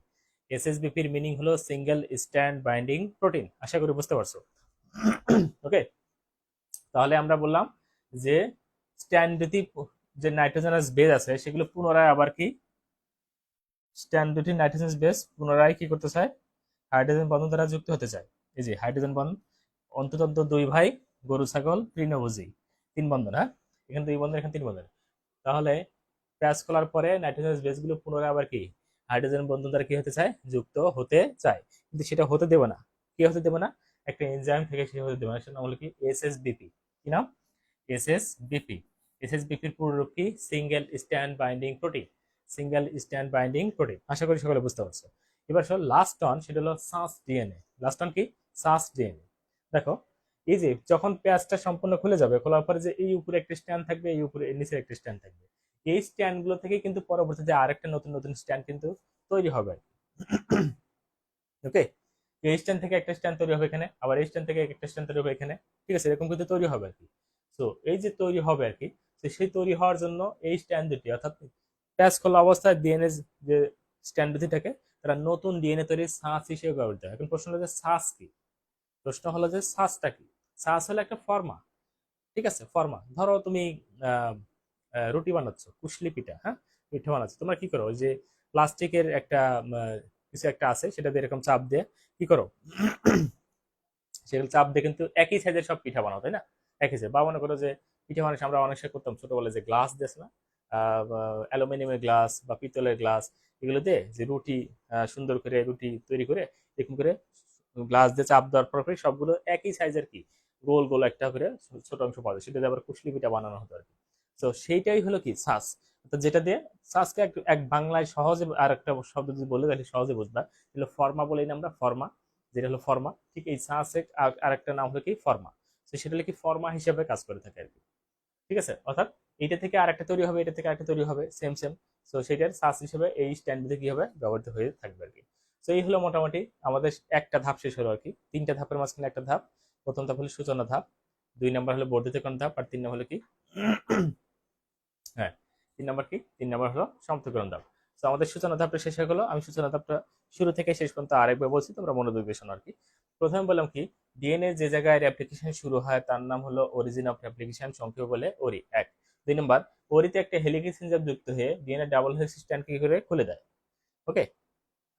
এসএসবিপির মিনিং হলো সিঙ্গেল স্ট্যান্ড বাইন্ডিং প্রোটিন। আশা করি বুঝতে পারছো। ওকে, তাহলে আমরা বললাম যে স্ট্যান্ড দুটি যে নাইট্রোজেনাস বেস আছে সেগুলো পুনরায় আবার কি স্ট্যান্ড দুটি নাইট্রোজেনাস বেস পুনরায় কি করতে চায়? হাইড্রোজেন বন্ধন দ্বারা যুক্ত হতে চায়। এই যে হাইড্রোজেন বন্ধন, অন্তত দুই ভাই গরু ছাগল তৃণভোজী, তিন বন্ধন। হ্যাঁ, এখানে দুই বন্ধন, এখানে তিন বন্ধন। তাহলে প্যাচ খোলার পরে নাইট্রোজেনাস বেস গুলো পুনরায় আবার কি হাইড্রোজেন বন্ধন দ্বারা কি হতে চায়? যুক্ত হতে চায়। কিন্তু সেটা হতে দেবে না। কি হতে দেবে না? একটা এনজাইম থেকে সেটা হতে দেবে না। সেটা নাম হলো কি এসএসবিপি। কি নাম? এসএসবিপি। এসএসবিপির পুরো রূপ কি? Single stand binding protein. Single stand binding protein. আশা করি সকলে বুঝতে পারছো। এবার লাস্ট অন, সেটা হলো সাস ডিএনএ। লাস্ট অন কি? সাস ডিএনএ। দেখো, এই যে যখন প্যাচটা সম্পূর্ণ খুলে যাবে, খোলার পরে যে এই উপরে একটা স্ট্যান্ড থাকবে, এই উপরে নিচে একটা স্ট্যান্ড থাকবে, এই স্ট্যান্ড গুলো থেকে কিন্তু পরবর্তীতে আরেকটা নতুন নতুন স্ট্যান্ড কিন্তু তৈরি হবে। ওকে, এই স্ট্যান্ড থেকে একটা স্ট্যান্ড তৈরি হবে এখানে, আবার এই স্ট্যান্ড থেকে একটা স্ট্যান্ড তৈরি হবে এখানে। ঠিক আছে, এরকম কিন্তু তৈরি হবে আর কি। তো এই যে তৈরি হবে আর কি, তো সেই তৈরি হওয়ার জন্য এই স্ট্যান্ড দুটি অর্থাৎ প্যাচ খোলা অবস্থায় ডিএনএ যে স্ট্যান্ড দুটি থাকে, তারা নতুন ডিএনএ তৈরির ছাঁচ হিসেবে ব্যবহৃত হয়। এখন প্রশ্ন হলো যে ছাঁচ কি? প্রশ্ন হলো যে ছাঁচটা কি? ছাঁচ হলো একটা ফর্মা। ঠিক আছে, ফর্মা। ধরো তুমি আহ, রুটি বানাচ্ছ, কুশলি পিঠা, হ্যাঁ, পিঠা বানাচ্ছ, তোমরা কি করো? ওই যে প্লাস্টিকের একটা কিছু একটা আছে, সেটা দিয়ে এরকম চাপ দিয়ে কি করো? সেগুলো চাপ দিয়ে কিন্তু একই সাইজের সব পিঠা বানাও, তাই না? একই সাইজ। বা মনে করো যে পিঠা মানুষ আমরা অনেক সময় করতাম ছোটবেলায়, যে গ্লাস দিস না, অ্যালুমিনিয়ামের গ্লাস বা পিতলের গ্লাস, এগুলো দিয়ে যে রুটি সুন্দর করে রুটি তৈরি করে এরকম করে গ্লাস দিয়ে চাপ দেওয়ার পর সবগুলো একই সাইজের কি গোল গোল একটা করে ছোট অংশ পাওয়া যায়, সেটা দিয়ে আবার কুশলি পিঠা বানানো হতো আর কি। তো সেইটাই হলো কি ছাঁচ। অর্থাৎ যেটা দিয়ে ছাঁচকে এক বাংলায় সহজে আর একটা শব্দ যদি বলে তাহলে সহজে বুঝবা, তাহলে ফর্মা বলেই না আমরা, ফর্মা, যেটা হলো ফর্মা। ঠিক এই ছাঁচের আরেকটা নাম হলো কি ফর্মা। তো সেটা হলো কি ফর্মা হিসেবে কাজ করে থাকে আর কি। ঠিক আছে, অর্থাৎ এইটা থেকে আরেকটা তৈরি হবে, এটা থেকে আরেকটা তৈরি হবে, সেম সেম। তো সেটার ছাঁচ হিসেবে এই স্ট্যান্ডে কি হবে? ব্যবহৃত হয়ে থাকবে আর কি। তো এই হলো মোটামুটি আমাদের একটা ধাপ শেষ হলো আর কি। তিনটা ধাপের মাঝখানে একটা ধাপ। প্রথম ধাপ হলো সূচনা ধাপ, 2 নম্বর হলো বর্ধিতকরণ ধাপ, আর 3 নম্বর হলো কি হ্যাঁ, 3 নম্বর কি? 3 নম্বর হলো সমাপ্তকরণ ধাপ। তো আমাদের সূচনা ধাপটা শেষ হয়ে গেলো। আমি সূচনা ধাপটা শুরু থেকে শেষ পর্যন্ত আরেকবার বলছি, তোমরা মনোযোগ দিয়ে শোনো আর কি। প্রথমে বললাম কি, ডিএনএ যে জায়গায় অ্যাপ্লিকেশন শুরু হয় তার নাম হলো অরিজিন অফ অ্যাপ্লিকেশন, সংক্ষেপে বলে ওরি। 2 নম্বর, ওরিতে একটা হেলিকেজ এনজাইম যুক্ত হয়ে ডিএনএ ডাবল হেলিক্স স্ট্র্যান্ড কি করে খুলে দেয়। ওকে,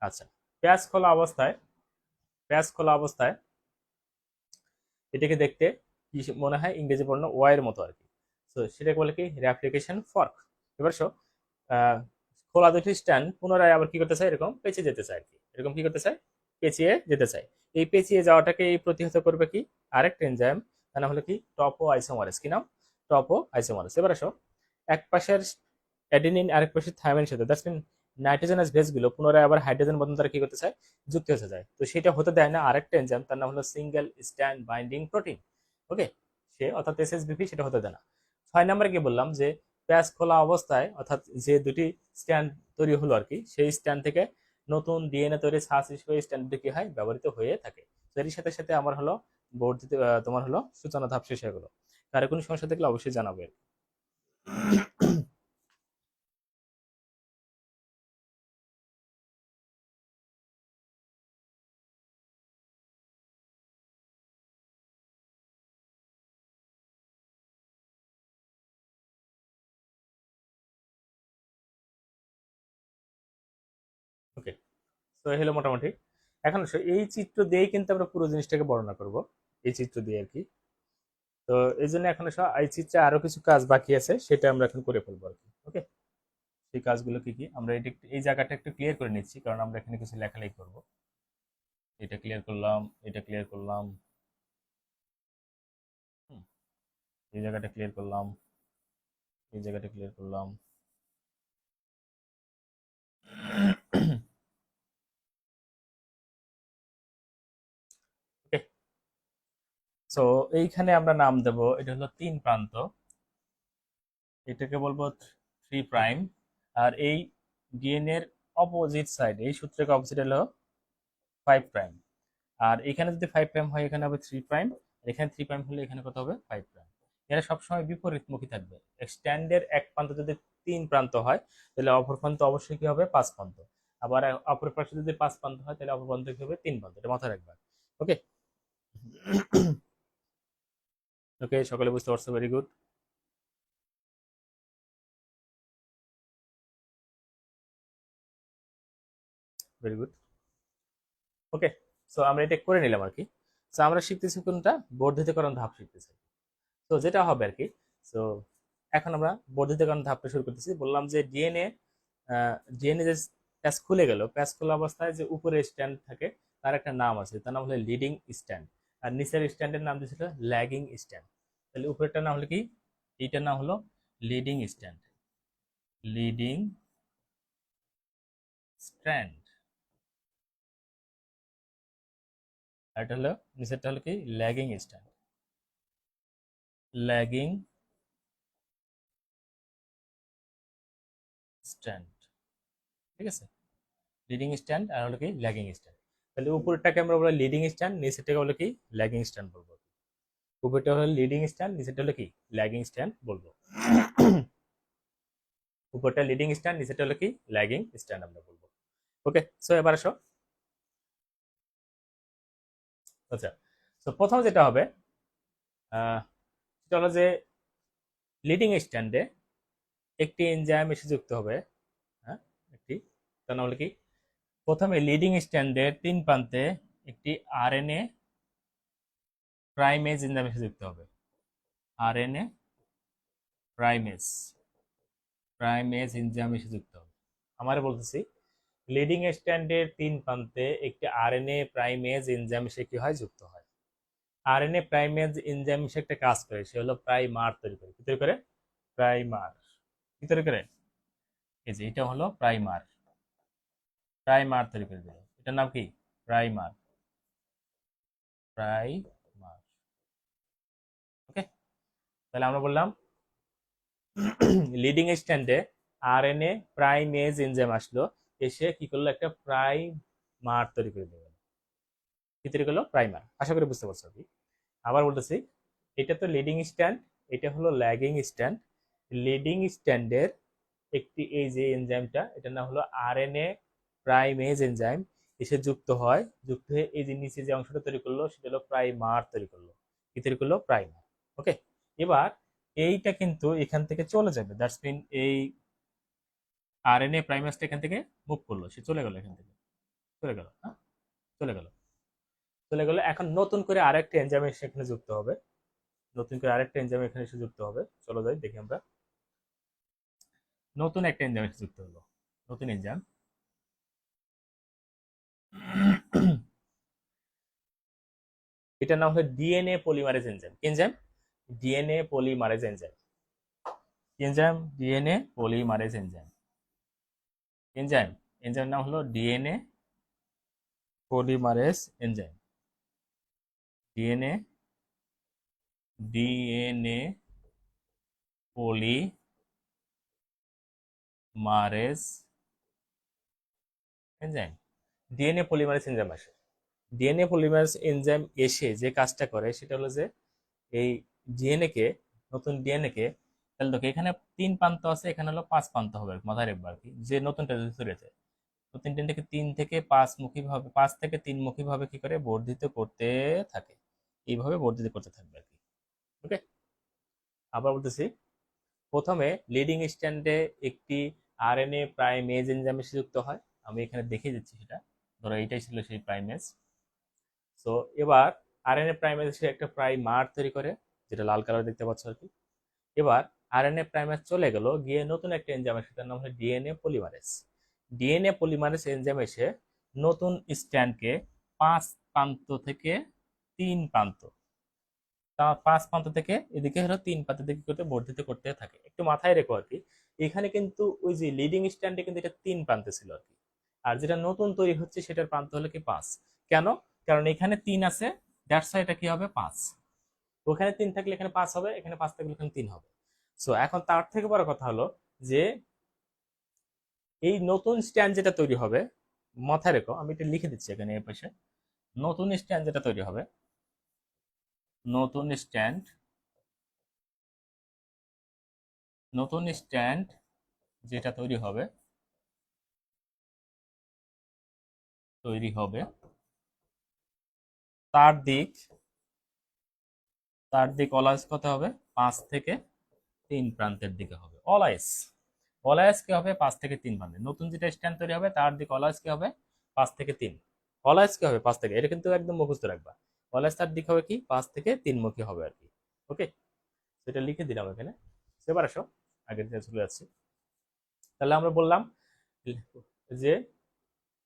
আচ্ছা, প্যাচ খোলা অবস্থায়, প্যাচ খোলা অবস্থায় এটাকে দেখতে কি মনে হয়? ইংরেজি বর্ণ ওয়াই এর মতো আর কি। তো সেটাকে বলে কি রেপ্লিকেশন ফর্ক। এবার খোলা দুটি স্ট্যান্ড পুনরায় আবার কি করতে চায়? এরকম পেঁচিয়ে যেতে চায় আর কি। এরকম কি করতে চায়? পেঁচিয়ে যেতে চায়। এই পেঁচিয়ে যাওয়াটাকে এই প্রতিহত করবে কি আরেকটা এনজাইম, তার নাম হলো কি টপো আইসোমারেস। কি নাম? টপো আইসোমারেস। এবার এক পাশের অ্যাডেনিন আরেক পাশের থায়ামিনের সাথে, দ্যাটস মিন নাইট্রোজেনাস বেস গুলো পুনরায় আবার হাইড্রোজেন বন্ধন দ্বারা কি করতে চায়? যুক্ত হতে যায়। তো সেটা হতে দেয় না আরেকটা এনজাইম, তার নাম হলো সিঙ্গেল স্ট্যান্ড বাইন্ডিং প্রোটিন। ওকে, সে অর্থাৎ এসএসবিপি, সেটা হতে দেয় না। 6 নম্বরে কি বললাম? যে প্যাচ খোলা অবস্থায় অর্থাৎ যে দুটি স্ট্যান্ড তৈরি হলো আর কি, সেই স্ট্যান্ড থেকে নতুন ডিএনএ তৈরি ছাঁচ হিসেবে স্ট্যান্ড কি হয়? ব্যবহৃত হয়ে থাকে। তো এর সাথে সাথে আমার হলো বর্ধিত তোমার হলো সূচনা ধাপ শেষ হয়ে গেলো। কারো কোনো সমস্যা থাকলে অবশ্যই জানাবে। ওকে, তো এই হলো মোটামুটি। এখন এই চিত্র দিয়েই কিন্তু আমরা পুরো জিনিসটাকে বর্ণনা করব, এই চিত্র দিয়ে আর কি। তো এই জন্য এখন এই চিত্রে আরো কিছু কাজ বাকি আছে, সেটা আমরা এখন করে ফেলবো আর কি। ওকে, সেই কাজগুলো কি কি আমরা এই জায়গাটা একটু ক্লিয়ার করে নিচ্ছি, কারণ আমরা এখানে কিছু লেখালেখি করব। এটা ক্লিয়ার করলাম, এটা ক্লিয়ার করলাম, হুম, এই জায়গাটা ক্লিয়ার করলাম, এই জায়গাটা ক্লিয়ার করলাম। ওকে, সো এইখানে আমরা নাম দেব, এটা হলো 3 প্রান্ত, এটাকে বলবো 3 প্রাইম। আর এই ডিএন এর অপোজিট সাইড, এই সূত্রকে অপোজিট হলো 5 প্রাইম। আর এখানে যদি 5 প্রাইম হয় এখানে হবে 3 প্রাইম, এখানে 3 প্রাইম হলে এখানে কত হবে 5 প্রাইম। এরা সবসময় বিপরীতমুখী থাকবে। স্ট্যান্ডের এক প্রান্ত যদি 3 প্রান্ত হয়, তাহলে অপর প্রান্ত অবশ্যই কি হবে 5 প্রান্ত। আবার অপর পাশে যদি 5 প্রান্ত হয়, তাহলে অপর প্রান্ত কি হবে 3 প্রান্ত। এটা মাথায় রাখবা। ওকে। ওকে, সকলে বুঝতে পারছো, ভেরি গুড, ভেরি গুড। ওকে, সো আমরা এটা করে নিলাম আর কি। সো আমরা শিখতেছি কোনটা, বর্ধিতকরণ ধাপ শিখতেছি। তো যেটা হবে আর কি, সো এখন আমরা বর্ধিতকরণ ধাপটা শুরু করতেছি। বললাম যে ডিএনএ যে প্যাচ খুলে গেল, প্যাচ খোলা অবস্থায় যে উপরে স্ট্যান্ড থাকে তার একটা নাম আছে, তার নাম হলো লিডিং স্ট্যান্ড। আর নিচের স্ট্যান্ডের নাম দিয়েছিল ল্যাগিং স্ট্যান্ড। তাহলে উপরেরটার নাম হলো কি, এইটার নাম হলো লিডিং স্ট্যান্ড, লিডিং স্ট্যান্ড। আর এটা হলো নিচেরটা হলো কি, ল্যাগিং স্ট্যান্ড, ল্যাগিং স্ট্যান্ড। ঠিক আছে, লিডিং স্ট্যান্ড আর হলো কি ল্যাগিং স্ট্যান্ড। তাহলে উপরেরটাকে আমরা বলি লিডিং স্ট্যান্ড, নিচেরটাকে বলে কি ল্যাগিং স্ট্যান্ড বলবো। উপরেরটা হলো লিডিং স্ট্যান্ড, নিচেরটা হলো কি ল্যাগিং স্ট্যান্ড বলবো। উপরটা লিডিং স্ট্যান্ড, নিচেরটা হলো কি ল্যাগিং স্ট্যান্ড আমরা বলবো। ওকে, সো এবার আসো। আচ্ছা, তো প্রথম যেটা হবে, সেটা হলো যে লিডিং স্ট্যান্ডে একটি এনজাইম এসে যুক্ত হবে। হ্যাঁ, একটি, তার নাম হলো কি, প্রথমে লিডিং স্ট্যান্ডের 3 প্রান্তে একটি আরএনএ প্রাইমেজ এনজাইম এসে যুক্ত হবে। আরএনএ প্রাইমেজ, প্রাইমেজ এনজাইম এসে যুক্ত হবে। আমার বলতেছি, লিডিং স্ট্যান্ডের 3 প্রান্তে একটি আরএনএ প্রাইমেজ এনজাইম এসে কি হয়, যুক্ত হয়। আরএনএ প্রাইমেজ এনজাইম এসে একটা কাজ করে, সে হলো প্রাইমার তৈরি করে। কি তৈরি করে, প্রাইমার। কি তৈরি করে, এই যে এটা হলো প্রাইমার, প্রাইমার তৈরি করে দিল। এটার নাম কি, প্রাইমার, প্রাইমার। ওকে, তাহলে আমরা বললাম লিডিং স্ট্যান্ডে আরএনএ প্রাইমেজ এনজাইম আসলো, এসে কি করলো, একটা প্রাইমার তৈরি করে দিল। কি তৈরি করলো, প্রাইমার। আশা করি বুঝতে পারছো কি। আবার বলতেছি, এটা তো লিডিং স্ট্যান্ড, এটা হলো ল্যাগিং স্ট্যান্ড। লিডিং স্ট্যান্ডের একটি এই যে এনজাইমটা, এটার নাম হলো আরএনএ প্রাইমেজ এনজাইম, এসে যুক্ত হয়। যুক্ত হয়ে এই যে নিচে যে অংশটা তৈরি করলো, সেটা হলো প্রাইমার তৈরি করলো। কি তৈরি করলো, প্রাইমার। ওকে, এবার এইটা কিন্তু এখান থেকে চলে যাবে, দ্যাটস মিন এই আরএনএ প্রাইমারটা এখান থেকে মুভ করলো, সে চলে গেল এখান থেকে, চলে গেল। হ্যাঁ, চলে গেল, চলে গেল। এখন নতুন করে আরেকটা এনজাইম সেখানে যুক্ত হবে, নতুন করে আরেকটা এনজাইম এখানে এসে যুক্ত হবে। চলো যাই দেখি আমরা। নতুন একটা এনজাইম এসে যুক্ত হলো, নতুন এনজাইম। এটার নাম হলো DNA polymerase enzyme. Enzyme DNA polymerase enzyme, enzyme DNA polymerase enzyme, enzyme, enzyme নাম হলো DNA polymerase enzyme, DNA, DNA polymerase enzyme. DNA polymerase enzyme আসে। ডিএনএ পলিমারেজ এনজাইম এসে যে কাজটা করে, সেটা হলো যে এই ডিএনএ কে, নতুন ডিএনএ কে, তাহলে দেখো এখানে 3 প্রান্ত আছে, এখানে হলো 5 প্রান্ত হবে মাথায় রাখবা আর কি, যে নতুনটা যদি তৈরি হয়েছে। নতুন ডিএনএ কে 3 থেকে 5 মুখী ভাবে, 5 থেকে 3 মুখী ভাবে কি করে বর্ধিত করতে থাকে, এইভাবে বর্ধিত করতে থাকবে আর কি। ওকে, আবার বলতেছি, প্রথমে লিডিং স্ট্র্যান্ডে একটি আরএনএ প্রাইমেজ এনজাইম এসে যুক্ত হয়। আমি এখানে দেখিয়ে দিচ্ছি সেটা। ধরো এইটাই ছিল সেই প্রাইমেজ। সো এবার আরএনএ প্রাইমেজ এসে একটা প্রাইমার তৈরি করে, যেটা লাল কালার দেখতে পাচ্ছ আর কি। এবার আরএনএ প্রাইমার চলে গেল, গিয়ে নতুন একটা এনজাইম আসে, তার নাম হলো DNA polymerase. DNA polymerase enzyme এসে নতুন স্ট্র্যান্ডকে 5 প্রান্ত থেকে 3 প্রান্ত, তা 5 প্রান্ত থেকে এদিকে হলো 3 প্রান্ত দিকে করতে বর্ধিত করতে থাকে। একটু মাথায় রেখো আর কি, এখানে কিন্তু ওই যে লিডিং স্ট্যান্ডে কিন্তু এটা 3 প্রান্তে ছিল আর কি, আর যেটা নতুন তৈরি হচ্ছে সেটার প্রান্ত হলো কি 5। কেন? কারণ এখানে 3 আছে, দ্যাটস ওয়াই এটা কি হবে 5। ওখানে 3 থাকলে এখানে 5 হবে, এখানে 5 থাকলে এখানে 3 হবে। সো এখন তার থেকে বড় কথা হলো যে এই নতুন স্ট্যান্ড যেটা তৈরি হবে, মাথায় রেখো, আমি এটা লিখে দিচ্ছি এখানে এই পাশে। নতুন স্ট্যান্ড যেটা তৈরি হবে, নতুন স্ট্যান্ড, নতুন স্ট্যান্ড যেটা তৈরি হবে, তৈরি হবে তার দিক, তার দিক অলওয়েজ কত হবে? 5 থেকে 3 প্রান্তের দিকে হবে অলওয়েজ। অলওয়েজ কি হবে? 5 থেকে 3 প্রান্তে। নতুন যেটা স্ট্যান্ড তৈরি হবে তার দিক অলওয়েজ কি হবে? 5 থেকে 3। অলওয়েজ কি হবে? 5 থেকে, এটা কিন্তু একদম মুখস্থ রাখবা। অলওয়েজ তার দিক হবে কি 5 থেকে 3 মুখী হবে আর কি। ওকে, সেটা লিখে দিলাম এখানে। এবার আসো আগের দিকে চলে যাচ্ছি। তাহলে আমরা বললাম যে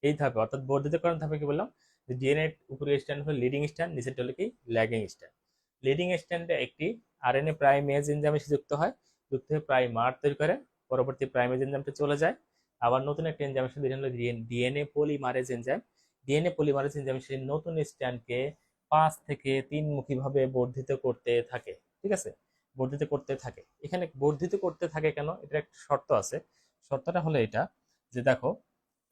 এই ধাপে, অর্থাৎ বর্ধিতকরণ ধাপে কি বললাম, যে ডিএনএ উপরে স্ট্যান্ড হলো লিডিং স্ট্যান্ড, নিচেরটা হলো কি ল্যাগিং স্ট্যান্ড। লিডিং স্ট্যান্ডে একটি আরএনএ প্রাইমেজ এনজাইম এসে যুক্ত হয়, যুক্ত হয়ে প্রাইমার তৈরি করে, পরবর্তী প্রাইমেজ এনজাইমটা চলে যায়, আবার নতুন একটা এনজাইম এসে হলো DNA polymerase enzyme. DNA polymerase enzyme সেই নতুন স্ট্যান্ডকে 5 থেকে 3 মুখী ভাবে বর্ধিত করতে থাকে। ঠিক আছে, বর্ধিত করতে থাকে। এখানে বর্ধিত করতে থাকে কেন, এটার একটা শর্ত আছে। শর্তটা হলো এটা, যে দেখো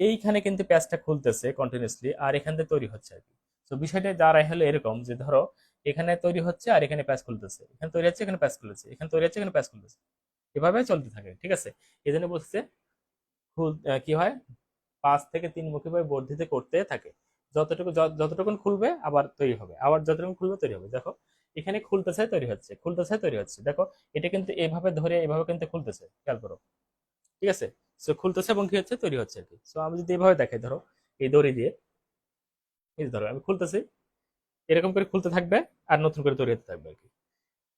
এইখানে কিন্তু প্যাচটা খুলতেছে কন্টিনিউসলি, আর এখান থেকে তৈরি হচ্ছে আর কি। তো বিষয়টা দাঁড়ায় হলো এরকম, যে ধরো এখানে তৈরি হচ্ছে আর এখানে প্যাচ খুলতেছে, এখানে তৈরি হচ্ছে এখানে প্যাচ খুলতেছে, এখানে তৈরি হচ্ছে এখানে প্যাচ খুলতেছে, এভাবে চলতে থাকে। ঠিক আছে, এই জন্য বলছে কি হয়, 5 থেকে 3 মুখী ভাবে বর্ধিত করতে থাকে। যতটুকু যতটুকুন খুলবে আবার তৈরি হবে, আবার যতটুকু খুলবে তৈরি হবে। দেখো এখানে খুলতেছে তৈরি হচ্ছে, খুলতেছে তৈরি হচ্ছে। দেখো এটা কিন্তু এভাবে ধরে এভাবে কিন্তু খুলতেছে, খেয়াল করো। ঠিক আছে, সো খুলতেছে এবং কি হচ্ছে তৈরি হচ্ছে আর কি। সো আমি যদি এভাবে দেখাই, ধরো এই দড়ি দিয়ে, এই যে ধরো আমি খুলতেছি, এরকম করে খুলতে থাকবে আর নতুন করে তৈরি হতে থাকবে আর কি।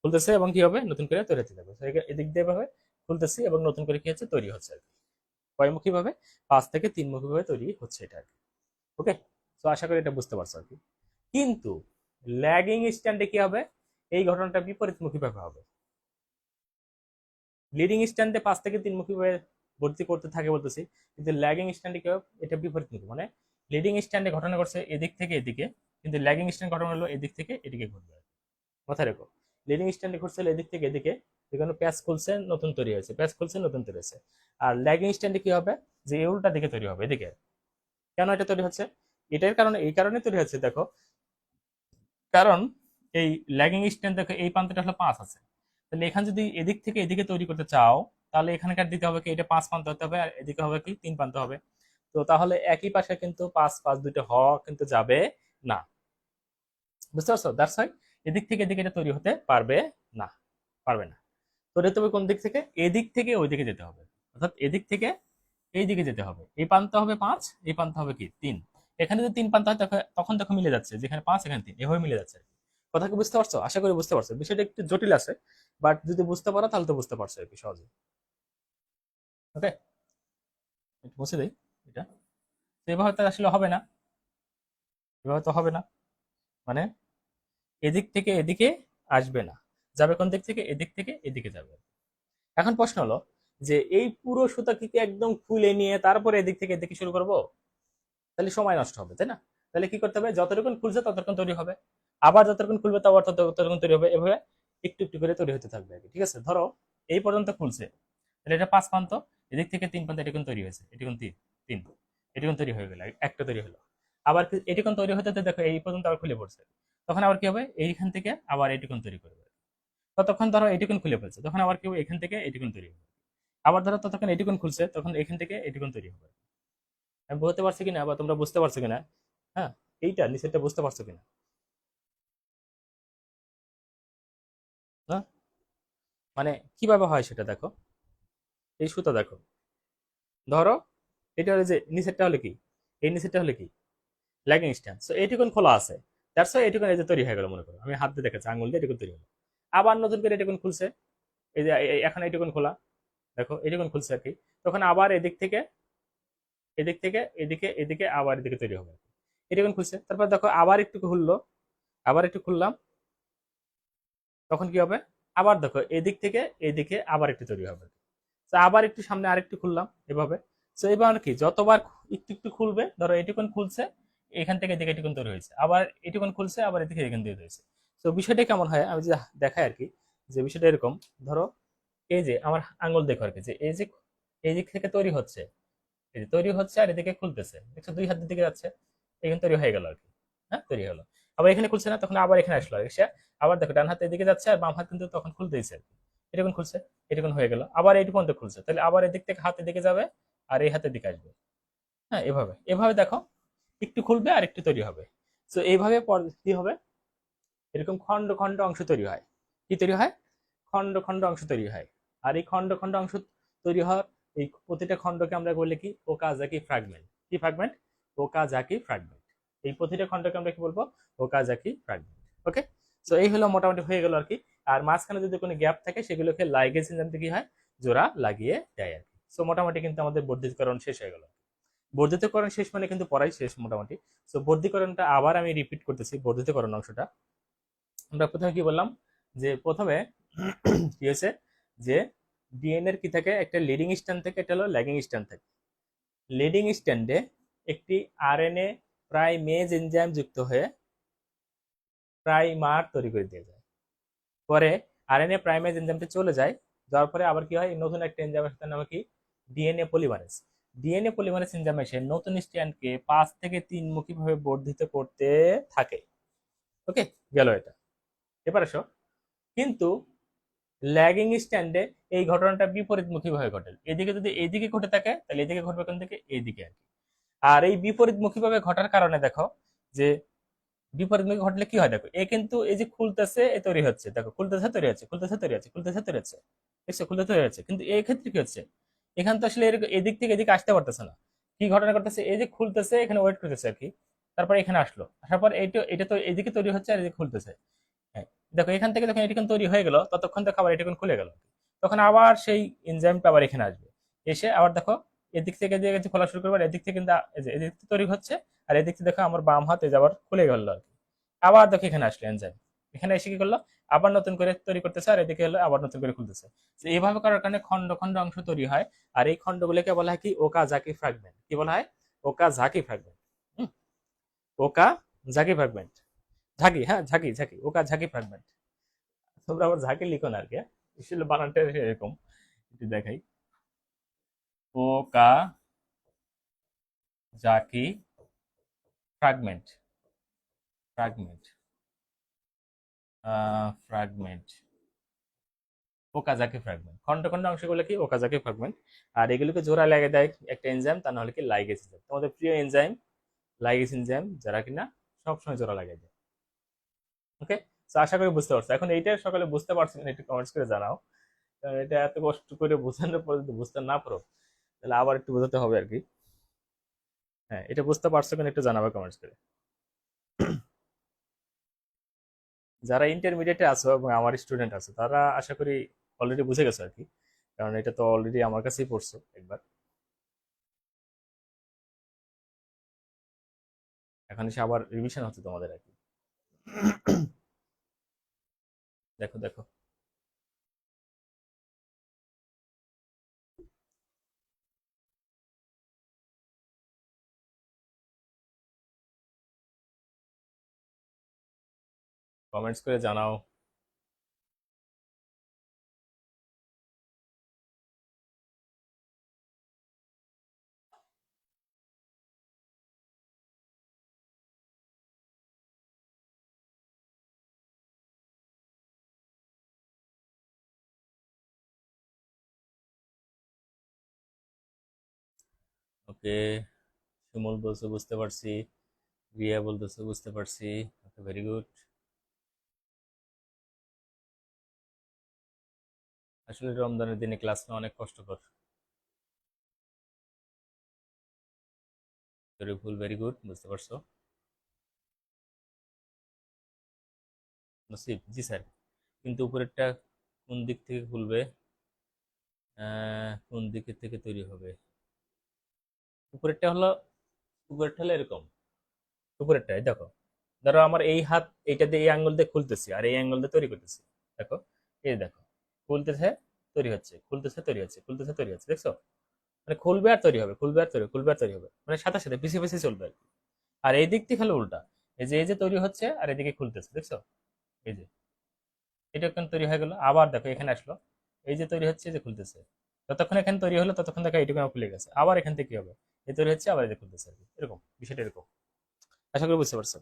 খুলতেছে এবং কি হবে নতুন করে তৈরি হতে থাকবে। এদিক দিয়ে ভাবে খুলতেছি এবং নতুন করে কি হচ্ছে তৈরি হচ্ছে আর কি। কয়মুখী ভাবে? 5 থেকে 3 মুখী ভাবে তৈরি হচ্ছে এটা আর কি। ওকে, তো আশা করি এটা বুঝতে পারছো আর কি। কিন্তু ল্যাগিং স্ট্যান্ডে কি হবে, এই ঘটনাটা বিপরীতমুখী ভাবে হবে। লিডিং স্ট্যান্ডে 5 থেকে 3 মুখী ভাবে ভর্তি করতে থাকে বলতেছি, কিন্তু ল্যাগিং স্ট্যান্ডে কি হবে, এটা বিপরীতমুখী। মানে লিডিং স্ট্যান্ডে ঘটনা ঘটছে এদিক থেকে এদিকে, কিন্তু ল্যাগিং স্ট্যান্ড ঘটনা হলো এদিক থেকে এদিকে ঘটবে। মাথায় রেখো, লিডিং স্ট্যান্ডে ঘটছিল এদিক থেকে এদিকে, এখানে প্যাচ খুলছে নতুন তৈরি হয়েছে, প্যাচ খুলছে নতুন তৈরি হয়েছে। আর ল্যাগিং স্ট্যান্ডে কি হবে, যে এই উল্টা দিকে তৈরি হবে এদিকে। কেন এটা তৈরি হচ্ছে? এটার কারণে, এই কারণে তৈরি হচ্ছে দেখো, কারণ এই ল্যাগিং স্ট্যান্ড দেখো এই প্রান্তটা হলো 5 আছে, তাহলে এখানে যদি এদিক থেকে এদিকে তৈরি করতে চাও, তাহলে এখানকার দিতে হবে কি, এটা 5 প্রান্ত হতে হবে, আর এদিকে হবে কি 3 প্রান্ত হবে। তো তাহলে একই পাশে কিন্তু 5 5 দুইটা হওয়া কিন্তু যাবে না। বুঝতে পারছো? দ্যাটস ওয়াই এদিক থেকে এদিকে এটা তৈরি হতে পারবে না, পারবে না। তৈরি হতে হবে কোন দিক থেকে? এদিক থেকে ওই দিকে যেতে হবে, অর্থাৎ এদিক থেকে এই দিকে যেতে হবে। এই প্রান্ত হবে 5, এই প্রান্ত হবে কি 3। এখানে যদি 3 প্রান্ত হয় তখন তখন মিলে যাচ্ছে, যেখানে 5 এখানে 3, এভাবে মিলে যাচ্ছে। কথা কি বুঝতে পারছো? আশা করি বুঝতে পারছো। বিষয়টা একটু জটিল আছে, বাট যদি বুঝতে পারো তাহলে তো বুঝতে পারছো আর কি সহজে। ওকে, একটু মুছে দেই এটা। তো এভাবে তো আসলে হবে না, এভাবে তো হবে না। মানে এদিক থেকে এদিকে আসবে না, যাবে কোন দিক থেকে? এদিক থেকে এদিকে যাবে। এখন প্রশ্ন হলো যে এই পুরো সুতা কি একদম খুলে নিয়ে তারপরে এদিক থেকে এদিকে শুরু করব? তাহলে সময় নষ্ট হবে, তাই না? তাহলে কি করতে হবে, যতটুকুন খুলছে ততটুকুন তৈরি হবে, আবার যতটুকুন খুলবে আবার ততটুকুন তৈরি হবে, এভাবে একটু একটু করে তৈরি হতে থাকবে আর কি। ঠিক আছে, ধরো এই পর্যন্ত খুলছে, তাহলে এটা 5 প্রান্ত, এদিক থেকে 3 প্রান্ত এটুকুন তৈরি হয়েছে, এটুকুন 3 এটুকুন তৈরি হয়ে গেল, একটা তৈরি হলো। আবার এটুকুন তৈরি হতে হতে দেখো এই পর্যন্ত আবার খুলে পড়ছে, তখন আবার কি হবে, এইখান থেকে আবার এটুকুন তৈরি করবে। ততক্ষণ ধরো এটুকুন খুলে ফেলছে, তখন আবার কেউ এখান থেকে এটুকুন তৈরি হবে। আবার ধরো ততক্ষণ এটুকুন খুলছে, তখন এখান থেকে এটুকুন তৈরি হবে। আমি বলতে পারছি কিনা বা তোমরা বুঝতে পারছো কিনা? হ্যাঁ, এইটা নিচেরটা বুঝতে পারছো কিনা? হ্যাঁ, মানে কিভাবে হয় সেটা দেখো। এই সুতা দেখো, ধরো এটা হলো যে নিচেরটা হলো কি, এই নিচেরটা হলো কি ল্যাগিং স্ট্যান্ড। সো এইটুকুন খোলা আছে, দ্যাটস ওয়াই এইটুকুন এই যে তৈরি হয়ে গেল, মনে করো আমি হাত দিয়ে দেখাচ্ছি, আঙুল দিয়ে এটুকুন তৈরি হলো। আবার নতুন করে এটুকুন খুলছে, এই যে এখন এইটুকুন খোলা, দেখো এইটুকুন খুলছে আর কি। তখন আবার এদিক থেকে এদিক থেকে এদিকে এদিকে আবার এদিকে তৈরি হবে। এটুকুন খুলছে, তারপর দেখো আবার একটু খুললো, আবার একটু খুললাম, তখন কি হবে? আবার দেখো এদিক থেকে এদিকে আবার একটু তৈরি হবে। তো আবার একটু সামনে আরেকটু খুললাম, এভাবে। তো এবার কি যতবার একটু একটু খুলবে, ধরো এটুকুন খুলছে, এখান থেকে এদিকে এটুকুন তৈরি হয়েছে, আবার এটুকুন খুলছে, আবার এদিকে এখান দিয়ে হয়েছে। তো বিষয়টা কেমন হয় আমি যে দেখাই আর কি, যে বিষয়টা এরকম। ধরো এই যে আমার আঙ্গুল দেখো আর কি, যে এই যে এই দিক থেকে তৈরি হচ্ছে, এই যে তৈরি হচ্ছে আর এদিকে খুলতেছে, দেখছো দুই হাতের দিকে যাচ্ছে, এখানে তৈরি হয়ে গেল আর কি। হ্যাঁ, তৈরি হলো। আবার এখানে খুলছে না, তখন আবার এখানে আসলো, এসে আবার দেখো ডান হাতে এদিকে যাচ্ছে আর বাম হাত কিন্তু তখন খুলতেইছে আর কি। এটুকুন খুলছে, এটুকুন হয়ে গেল, আবার এইটুকু পর্যন্ত খুলছে, তাহলে আবার এদিক থেকে হাতের দিকে যাবে আর এই হাতের দিকে আসবে। হ্যাঁ, এভাবে এভাবে দেখো, একটু খুলবে আর একটু তৈরি হবে। তো এইভাবে কি হবে, এরকম খন্ড খন্ড অংশ তৈরি হয়। কি তৈরি হয়? খন্ড খন্ড অংশ তৈরি হয়। আর এই খন্ড খন্ড অংশ তৈরি হওয়ার এই প্রতিটা খণ্ডকে আমরা বলি কি, ওকাজাকি ফ্র্যাগমেন্ট। কি ফ্র্যাগমেন্ট? Okazaki fragment. এই প্রতিটা খণ্ডকে আমরা কি বলবো? Okazaki fragment. ওকে, তো এই হলো মোটামুটি হয়ে গেল আর কি। আর মাঝখানে যদি কোনো গ্যাপ থাকে সেগুলোকে লাইগেজ এনজাইম কি হয়, জোড়া লাগিয়ে দেয় আর কি। সো মোটামুটি কিন্তু আমাদের বর্ধিতকরণ শেষ হয়ে গেল। বর্ধিতকরণ শেষ মানে কিন্তু পড়াই শেষ মোটামুটি। সো বর্ধিতকরণটা আবার আমি রিপিট করতেছি, বর্ধিতকরণ অংশটা। আমরা প্রথমে কি বললাম, যে প্রথমে কি হয়েছে, যে ডিএনএ এর কি থাকে, একটা লিডিং স্ট্র্যান্ড থেকে, এটা হলো ল্যাগিং স্ট্র্যান্ড থাকে। লিডিং স্ট্র্যান্ডে একটি আরএনএ প্রাইমেজ এনজাইম যুক্ত হয়ে প্রাইমার তৈরি করে দিয়ে যায়। পরে আরএনএ প্রাইমেজ এনজাইমটা চলে যায়, যাওয়ার পরে আবার কি হয়, নতুন একটা এনজাইম আসে, তার নাম কি, DNA polymerase. DNA polymerase enzyme এসে নতুন স্ট্র্যান্ডকে 5 থেকে 3 মুখী ভাবে বর্ধিত করতে থাকে। ওকে, গেল এটা। এবার আসো, কিন্তু ল্যাগিং স্ট্যান্ডে এই ঘটনাটা বিপরীতমুখী ভাবে ঘটে। এদিকে যদি এইদিকে ঘটে থাকে, তাহলে এদিকে ঘটবে কোন দিকে, এইদিকে আর কি। আর এই বিপরীতমুখী ভাবে ঘটার কারণে দেখো, যে বিপরীতমুখী ঘটলে কি হয় দেখো, এ কিন্তু এই যে খুলতেছে এ তৈরি হচ্ছে, দেখো খুলতেছে তৈরি হচ্ছে, খুলতেছে তৈরি হচ্ছে, খুলতেছে তৈরি হচ্ছে, দেখছো খুলতে তৈরি হচ্ছে। কিন্তু এই ক্ষেত্রে কি হচ্ছে, এখান তো আসলে এদিক থেকে এদিকে আসতে পারতেছে না। কি ঘটনা করতেছে, এই যে খুলতেছে এখানে ওয়েট করতেছে আর কি, তারপর এখানে আসলো, আসার পর এইটা এটা তো এদিকে তৈরি হচ্ছে আর এদিকে খুলতেছে। হ্যাঁ, দেখো এখান থেকে যখন এটিকন তৈরি হয়ে গেল, ততক্ষণ দেখো আবার এটিকন খুলে গেল, তখন আবার সেই এনজাইমটা আবার এখানে আসবে, এসে আবার দেখো এদিক থেকে যে যে খোলা শুরু করবে, আর এদিক থেকে কিন্তু এদিক থেকে তৈরি হচ্ছে, আর এদিক থেকে দেখো আমার বাম হাতে আবার খুলে গেল আর কি। আবার দেখো এখানে আসলো এনজাইম, এখানে এসে কি করলো, আবার নতুন করে তৈরি করতেছে, আর এদিকে হলো আবার নতুন করে খুলতেছে। তো এইভাবে করার কারণে খন্ড খন্ড অংশ তৈরি হয়। আর এই খন্ডগুলোকে বলা হয় কি, ওকাজাকি ফ্র্যাগমেন্ট। কি বলা হয়? Okazaki fragment. Okazaki fragment. ঝাঁকি, হ্যাঁ ঝাঁকি, ঝাঁকি, ওকা ঝাঁকি ফ্র্যাগমেন্ট। তোমরা আবার ঝাঁকি লিখো না আর কি, আসলে বানানটা এরকম, একটু দেখাই। Okazaki fragment, fragment, fragment, Okazaki fragment. খন্ড খন্ড অংশগুলো কি, ওকাজাকি ফ্র্যাগমেন্ট। আর এগুলোকে জোড়া লাগিয়ে দেয় একটা এনজাইম, তা নাহলে কি লাইগেজ এনজাইম, তোমাদের প্রিয় এনজাইম লাইগেজ এনজাইম, যারা কিনা সবসময় জোড়া লাগিয়ে দেয়। ওকে, তো আশা করি বুঝতে পারছো। এখন এইটা সকালে বুঝতে পারছো কিনা একটু কমেন্টস করে জানাও। কারণ এটা এত কষ্ট করে বোঝানোর পর যদি বুঝতে না পারো, তাহলে আবার একটু বোঝাতে হবে আর কি। হ্যাঁ, এটা বুঝতে পারছো কিনা একটু জানাবে কমেন্টস করে। যারা ইন্টারমিডিয়েটে আছো এবং আমার স্টুডেন্ট আছে, তারা আশা করি অলরেডি বুঝে গেছো আর কি, কারণ এটা তো অলরেডি আমার কাছেই পড়ছো একবার। এখন এসে আবার রিভিশন হচ্ছে তোমাদের আর কি। দেখো দেখো, কমেন্টস করে জানাও। ওকে, সুমল বলছে বুঝতে পারছি, রিয়া বলতেছে বুঝতে পারছি। ওকে, ভেরি গুড। আসলে রমজানের দিনে ক্লাস নেওয়া অনেক কষ্টকর। শরীফুল, ভেরি গুড, বুঝতে পারছো। নসিব, জি স্যার। কিন্তু উপরেরটা কোন দিক থেকে খুলবে? কোন দিকে থেকে তৈরি হবে? উপরেরটা হলো, উপরেরটা হলো এরকম। উপরেরটা এই দেখো, ধরো আমার এই হাত এইটা দিয়ে এই আঙ্গুল দিয়ে খুলতেছি আর এই আঙ্গুল দিয়ে তৈরি করতেছি। দেখো, এই দেখো, খুলতেছে, তৈরি হচ্ছে, খুলতেছে, তৈরি হচ্ছে, খুলতেছে, তৈরি হচ্ছে, দেখছো? মানে খুলবে আর তৈরি হবে, খুলবে আর তৈরি, খুলবে আর তৈরি হবে, মানে সাথে সাথে পিছিয়ে পিছিয়ে চলবে আর কি। আর এই দিক থেকে হলো উল্টা, এই যে তৈরি হচ্ছে আর এদিকে খুলতেছে, দেখছো? এই যে এটা এখন তৈরি হয়ে গেল, আবার দেখো এখানে আসলো, এই যে তৈরি হচ্ছে, এই যে খুলতেছে, যতক্ষণ এখানে তৈরি হলো ততক্ষণ দেখো এইটুকু খুলে গেছে, আবার এখান থেকে কি হবে, এই তৈরি হচ্ছে আবার এই যে খুলতেছে আর কি, এরকম বিষয়টা এরকম। আশা করি বুঝতে পারছো।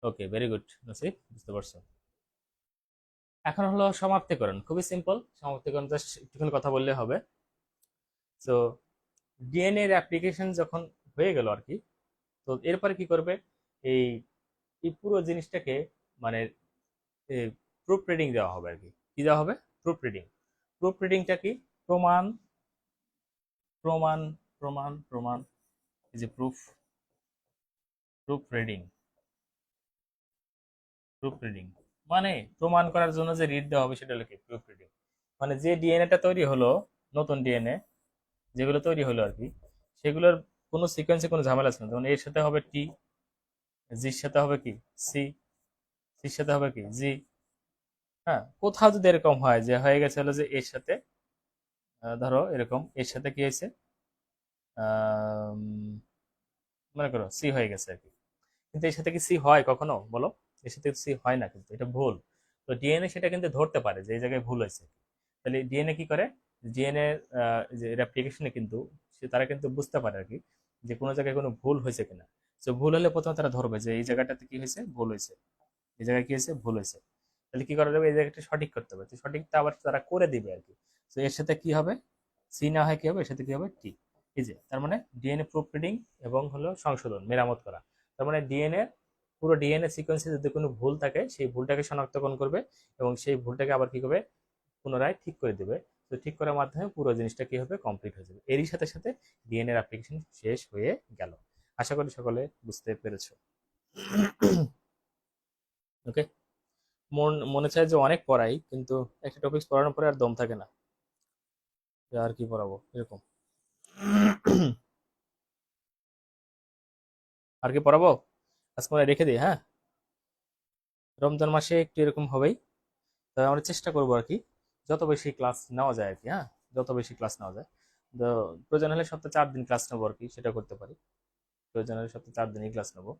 ওকে, ভেরি গুড নসিব, বুঝতে পারছো। এখন হলো সমাপ্তিকরণ, খুবই সিম্পল সমাপ্তিকরণ, জাস্ট একটুখানি কথা বললে হবে। তো ডিএনএ এর অ্যাপ্লিকেশন যখন হয়ে গেল আর কি, তো এরপরে কি করবে, এই এই পুরো জিনিসটাকে মানে প্রুফ রিডিং দেওয়া হবে আর কি। কি দেওয়া হবে? Proof reading. প্রুফ রিডিংটা কি? প্রমাণ, প্রমাণ, প্রমাণ, প্রমাণ, এই যে proof, proof reading, proof reading মানে প্রমাণ করার জন্য যে রিড দেওয়া হবে সেটা হলো কি প্রুফ রিডিং। মানে যে ডিএনএটা তৈরি হলো, নতুন ডিএনএ যেগুলো তৈরি হলো আর কি, সেগুলোর কোনো সিকোয়েন্সে কোনো ঝামেলা আছে না, যেমন এর সাথে হবে টি, জির সাথে হবে কি সি, সির সাথে হবে কি জি। হ্যাঁ, কোথাও যদি এরকম হয় যে হয়ে গেছে হলো যে এর সাথে, ধরো এরকম এর সাথে কি হয়েছে, আম, মনে করো সি হয়ে গেছে আর কি, কিন্তু এর সাথে কি সি হয় কখনো বলো? এর সাথে সি হয় না, কিন্তু এটা ভুল। তো ডিএনএ সেটা কিন্তু ধরতে পারে যে এই জায়গায় ভুল হয়েছে। তাহলে ডিএনএ কি করে, ডিএনএ যে রেপ্লিকেশনে কিন্তু তারা কিন্তু বুঝতে পারে আর কি যে কোনো জায়গায় কোনো ভুল হয়েছে কিনা। তো ভুল হলে প্রথমে তারা ধরবে যে এই জায়গাটাতে কি হয়েছে, ভুল হয়েছে, এই জায়গায় কি হয়েছে, ভুল হয়েছে। তাহলে কি করা যাবে, এই জায়গাটা সঠিক করতে হবে, তো সঠিকটা আবার তারা করে দিবে আর কি। তো এর সাথে কি হবে, সি না হয় কি হবে, এর সাথে কি হবে টি। এই যে তার মানে ডিএনএ প্রুফ রিডিং এবং হলো সংশোধন, মেরামত করা। তার মানে ডিএনএ, পুরো ডিএনএ সিকোয়েন্সে যদি কোনো ভুল থাকে সেই ভুলটাকে শনাক্তকরণ করবে এবং সেই ভুলটাকে আবার কি করবে, পুনরায় ঠিক করে দেবে। তো ঠিক করার মাধ্যমে পুরো জিনিসটা কি হবে, কমপ্লিট হয়ে যাবে। এরই সাথে সাথে ডিএনএর অ্যাপ্লিকেশন শেষ হয়ে গেল। আশা করি সকলে বুঝতে পেরেছো। ওকে, মনে চায় যে অনেক পড়াই, কিন্তু একটা টপিক পড়ানোর পরে আর দম থাকে না, যে আর কি পড়াবো এরকম। আর কি পড়াবো, আজকে মনে হয় রেখে দিই, হ্যাঁ। রমজান মাসে একটু এরকম হবেই, তবে আমরা চেষ্টা করবো আর কি যত বেশি ক্লাস নেওয়া যায় আর কি, হ্যাঁ, যত বেশি ক্লাস নেওয়া যায়। তো প্রয়োজন হলে সপ্তাহে 4 দিন ক্লাস নেবো আর কি, সেটা করতে পারি। প্রয়োজন হলে সপ্তাহে 4 দিনই ক্লাস নেবো,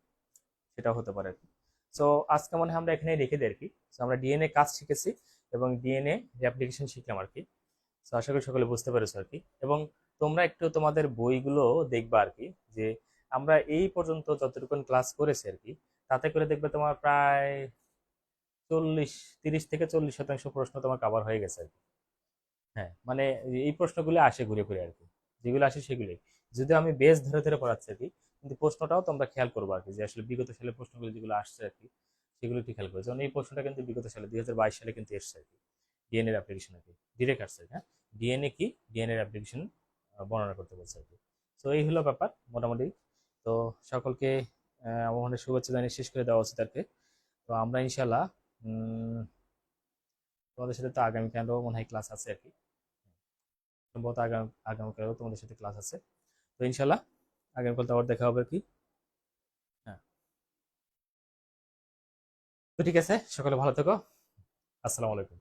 সেটাও হতে পারে আর কি। সো আজকে মনে হয় আমরা এখানে রেখে দিই আর কি। So, আমরা ডিএনএ কাজ শিখেছি এবং ডিএনএ অ্যাপ্লিকেশন শিখলাম আর কি। তো আশা করি সকলে বুঝতে পেরেছো আর কি। এবং তোমরা একটু তোমাদের বইগুলো দেখবা আর কি, যে আমরা এই পর্যন্ত যতটুকু ক্লাস করেছি আর কি, তাতে করে দেখবে তোমার প্রায় 30 থেকে 40% প্রশ্ন তোমার কাভার হয়ে গেছে আর কি। হ্যাঁ, মানে এই প্রশ্নগুলো আসে ঘুরে ঘুরে আর কি, যেগুলো আসে সেগুলোই, যদিও আমি বেশ ধরে ধরে পড়াচ্ছি আর কি, কিন্তু প্রশ্নটাও তোমরা খেয়াল করবো আর কি, যে আসলে বিগত সালের প্রশ্নগুলো যেগুলো আসছে আর কি, সেগুলো একটু খেয়াল করবে। যেমন এই প্রশ্নটা কিন্তু বিগত সালে 2022 সালে কিন্তু এসছে আর কি, ডিএনএ এর অ্যাপ্লিকেশন আর কি, ডিরেক্ট আসছে। হ্যাঁ, ডিএনএ কি, ডিএনএ এর অ্যাপ্লিকেশন বর্ণনা করতে বলছে আর কি। তো এই হলো ব্যাপার মোটামুটি। তো সকলকে আমার মনে হয় শুভেচ্ছা জানিয়ে শেষ করে দেওয়া উচিত আর কি। তো আমরা ইনশাল্লাহ তোমাদের সাথে তো আগামীকালও মনে হয় ক্লাস আছে আর কি, সম্ভবত আগামীকালও তোমাদের সাথে ক্লাস আছে। তো ইনশাল্লাহ আগামীকাল তো আবার দেখা হবে আর কি। হ্যাঁ, তো ঠিক আছে, সকলে ভালো থেকো। আসসালামু আলাইকুম।